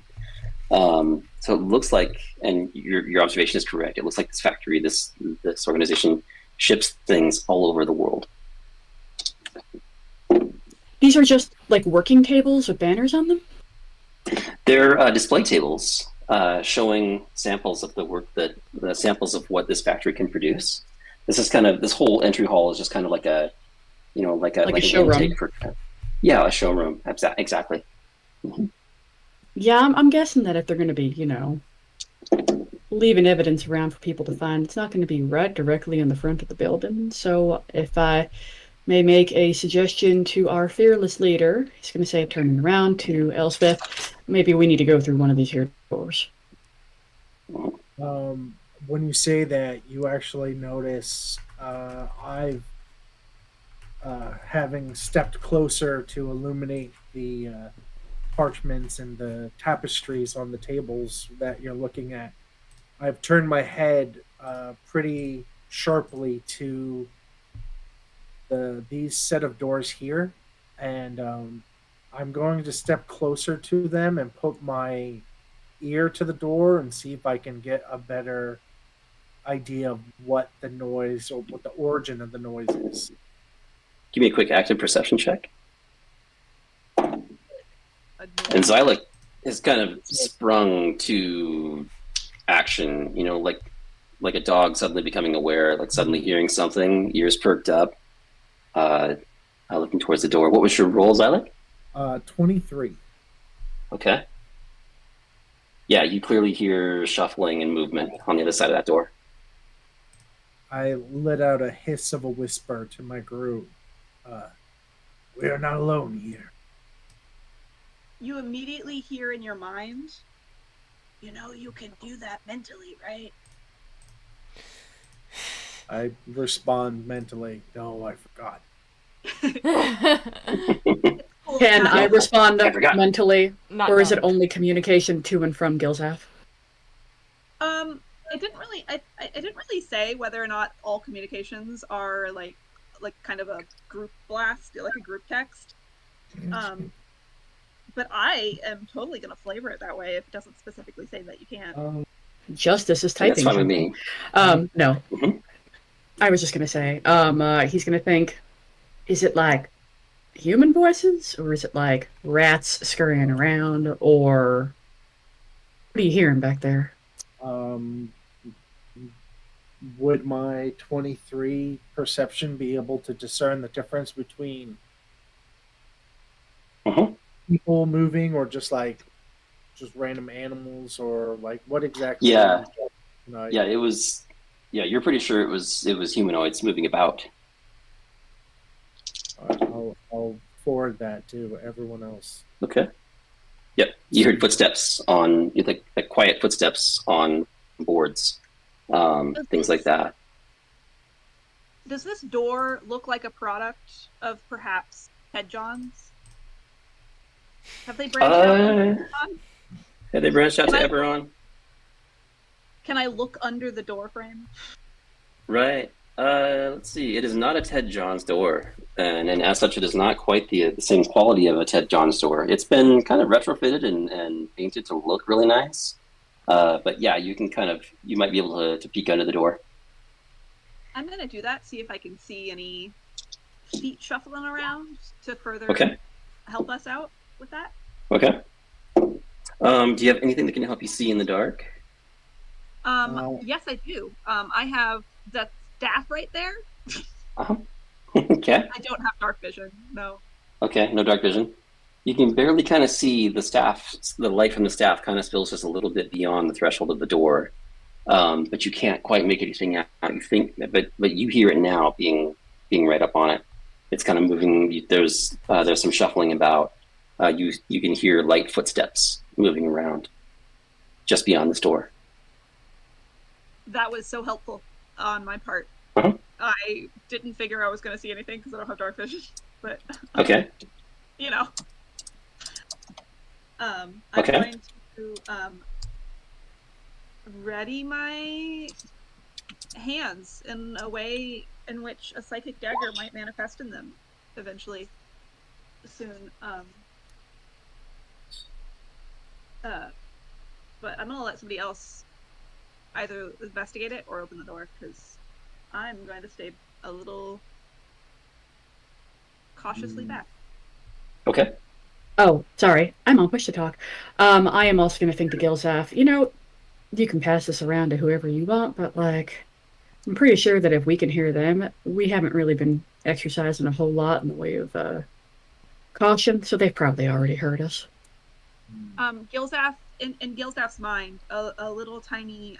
So it looks like, and your observation is correct. It looks like this factory, this organization, ships things all over the world. These are just like working tables with banners on them? They're display tables showing samples of the samples of what this factory can produce. This whole entry hall is just kind of like a an showroom. intake for, a showroom. Exactly. Mm-hmm. Yeah, I'm guessing that if they're going to be, leaving evidence around for people to find, it's not going to be right directly in the front of the building. So if I may make a suggestion to our fearless leader, he's going to say, turning around to Elspeth, maybe we need to go through one of these here doors. When you say that, you actually notice I've having stepped closer to illuminate the parchments and the tapestries on the tables that you're looking at. I've turned my head pretty sharply to these set of doors here, and I'm going to step closer to them and put my ear to the door and see if I can get a better idea of what the noise or what the origin of the noise is. Give me a quick active perception check. And Xylic is kind of sprung to action, like a dog suddenly becoming aware, like suddenly hearing something, ears perked up, looking towards the door. What was your roll, Xylic? 23. Okay. Yeah, you clearly hear shuffling and movement on the other side of that door. I let out a hiss of a whisper to my group. We are not alone here. You immediately hear in your mind, you can do that mentally, right? I respond mentally, no, I forgot. Can I respond mentally, or is it Not. only communication to and from Gilzaf? It didn't really. I didn't really say whether or not all communications are like kind of a group blast, like a group text. But I am totally gonna flavor it that way if it doesn't specifically say that you can't. Justice is typing. That's fine with me. No. Mm-hmm. I was just gonna say, he's gonna think, is it like human voices, or is it like rats scurrying around, or what are you hearing back there? Would my 23 perception be able to discern the difference between people moving or just like just random animals, or like what exactly? Yeah, Tonight? yeah, it was. Yeah, you're pretty sure it was humanoids moving about. I'll forward that to everyone else. Okay. Yep, you heard footsteps on like quiet footsteps on boards, things like that. Does this door look like a product of perhaps Ted John's? Have they branched out to Eberron? Have they branched out to Can I- Eberron? Can I look under the door frame? Right. Let's see. It is not a Ted John's door, and as such, it is not quite the same quality of a Ted John's door. It's been kind of retrofitted and painted to look really nice. But yeah, you might be able to peek under the door. I'm gonna do that. See if I can see any feet shuffling around to further Okay. help us out with that. Okay. Do you have anything that can help you see in the dark? Yes, I do. I have that staff right there. Uh-huh. Okay. I don't have dark vision. No. Okay, no dark vision. You can barely kind of see the staff. The light from the staff kind of spills just a little bit beyond the threshold of the door, but you can't quite make anything out. You think, but you hear it now, being right up on it. It's kind of moving. There's some shuffling about. You can hear light footsteps moving around, just beyond this door. That was so helpful on my part. Uh-huh. I didn't figure I was going to see anything because I don't have dark vision, but Okay. you know. I'm Okay. going to ready my hands in a way in which a psychic dagger might manifest in them eventually soon. But I'm going to let somebody else either investigate it or open the door, because I'm going to stay a little cautiously back. Okay. Oh, sorry. I'm on push to talk. I am also going to think to Gilzaf, you can pass this around to whoever you want, but, I'm pretty sure that if we can hear them, we haven't really been exercising a whole lot in the way of caution, so they've probably already heard us. Gilzaf, in Gilzaf's mind, a little tiny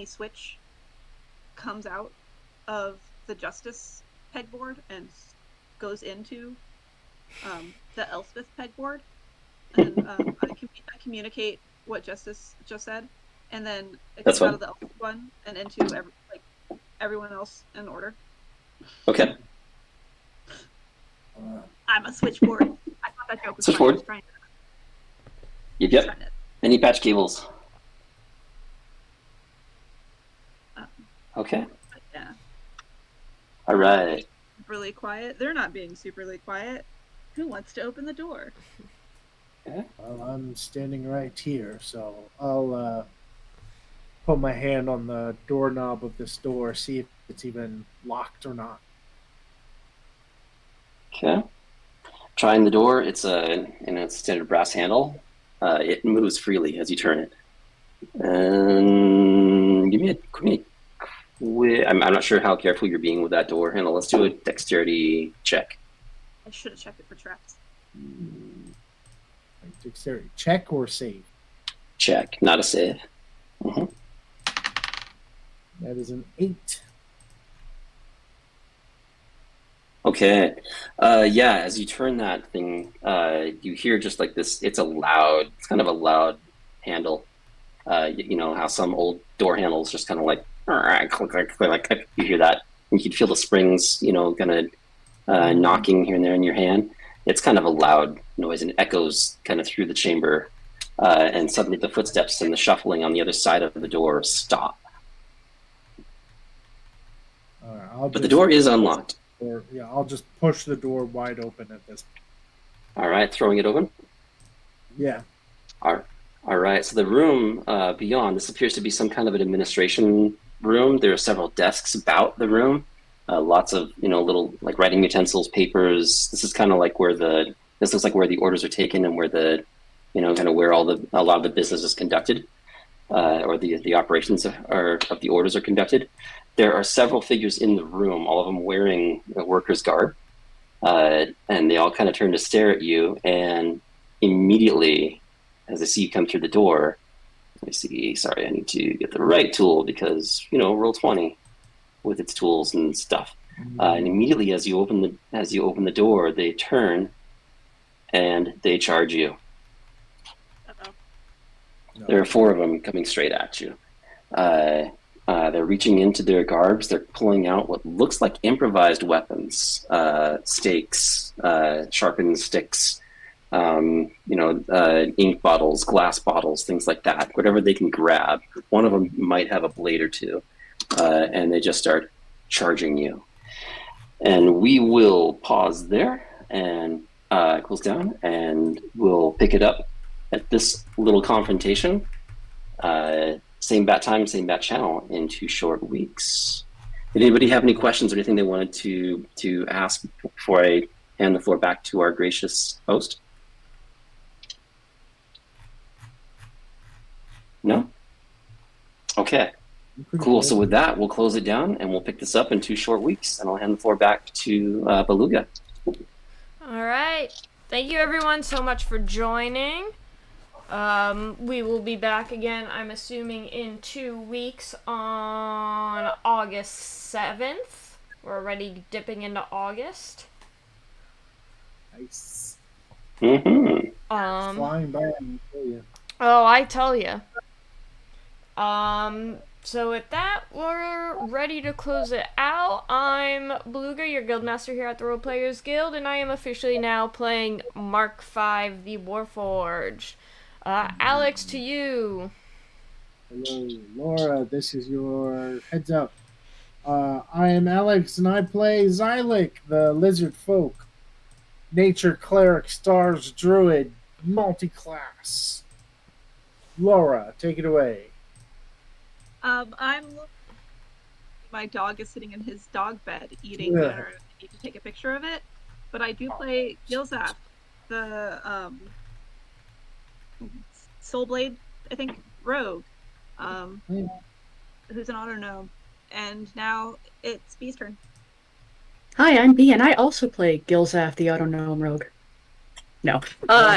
switch comes out of the Justice pegboard and goes into the Elspeth pegboard, and I communicate what Justice just said, and then it That's comes out fine. of the Elspeth one and into everyone else in order. Okay. I'm a switchboard. I thought that joke was Switchboard? funny. I was trying Yep. trying to- Any patch cables? Okay. but yeah, All right. really quiet. They're not being superly quiet. Who wants to open the door? Well, I'm standing right here, so I'll put my hand on the doorknob of this door, see if it's even locked or not. Okay. Trying the door. It's a standard brass handle. It moves freely as you turn it. And give me a I'm not sure how careful you're being with that door handle. Let's do a dexterity check. I should have checked it for traps. Like dexterity check or save? Check, not a save. Mm-hmm. That is an 8. Okay. Yeah, as you turn that thing, you hear just like this. It's kind of a loud handle. You know how some old door handles just kind of like click, click, click, click. You hear that. And you can feel the springs, kind of knocking here and there in your hand. It's kind of a loud noise and echoes kind of through the chamber. And suddenly the footsteps and the shuffling on the other side of the door stop. But the door is unlocked. I'll just push the door wide open at this point. All right, throwing it open. Yeah. All right. So the room beyond, this appears to be some kind of an administration room. There are several desks about the room. Lots of little like writing utensils, papers. This is kind of like this looks like where the orders are taken and where the kind of where a lot of the business is conducted, or the operations of the orders are conducted. There are several figures in the room, all of them wearing a worker's garb, and they all kind of turn to stare at you, and immediately as they see you come through the door, let me see. Sorry, I need to get the right tool because roll 20 with its tools and stuff. And immediately as you open the door, they turn and they charge you. Uh-oh. There are 4 of them coming straight at you. They're reaching into their garbs. They're pulling out what looks like improvised weapons, stakes, sharpened sticks, ink bottles, glass bottles, things like that. Whatever they can grab. One of them might have a blade or two, and they just start charging you. And we will pause there and close down, and we'll pick it up at this little confrontation. Same bat time, same bat channel in 2 short weeks. Did anybody have any questions or anything they wanted to ask before I hand the floor back to our gracious host? No? Okay. Cool. So with that, we'll close it down and we'll pick this up in 2 short weeks. And I'll hand the floor back to Beluga. All right. Thank you, everyone, so much for joining. We will be back again, I'm assuming, in 2 weeks on August 7th. We're already dipping into August. Nice. Mm-hmm. Flying by, I tell you. Oh, I tell you. So with that, we're ready to close it out. I'm Beluga, your guildmaster here at the Role Players Guild, and I am officially now playing Mark V, the Warforged. Alex, to you. Hello, Laura. This is your heads up. I am Alex, and I play Xylic, the lizard folk, nature cleric, stars druid, multi-class. Laura, take it away. My dog is sitting in his dog bed eating Yeah. dinner. I need to take a picture of it, but I do play Gilzaf, the Soulblade, I think, rogue, who's an auto gnome. And now it's Bee's turn. Hi, I'm Bee, and I also play Gilzaf, the Auto Gnome Rogue. No.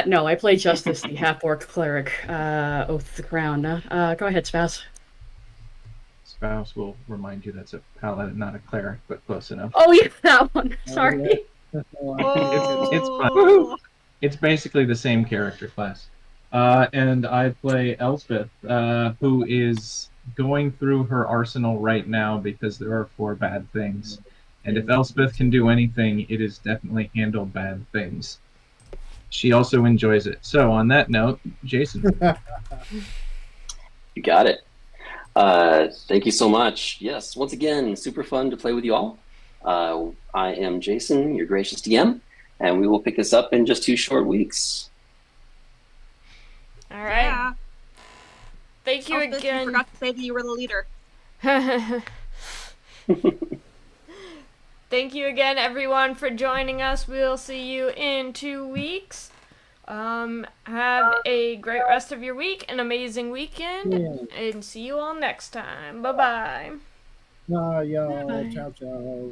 No, I play Justice, the half-orc cleric, Oath of the Crown. Go ahead, Spouse. Spouse will remind you that's a paladin, not a cleric, but close enough. Oh, yeah, that one. Sorry. It's fun. It's basically the same character class. And I play Elspeth, who is going through her arsenal right now because there are 4 bad things. And if Elspeth can do anything, it is definitely handle bad things. She also enjoys it. So on that note, Jason. You got it. Thank you so much. Yes, once again, super fun to play with you all. I am Jason, your gracious DM, and we will pick this up in just 2 short weeks. All right. Yeah. Thank you Elspeth, again. You forgot to say that you were the leader. Thank you again, everyone, for joining us. We'll see you in 2 weeks. Have a great rest of your week, an amazing weekend, and see you all next time. Bye-bye. Bye, y'all. Bye. Ciao, ciao.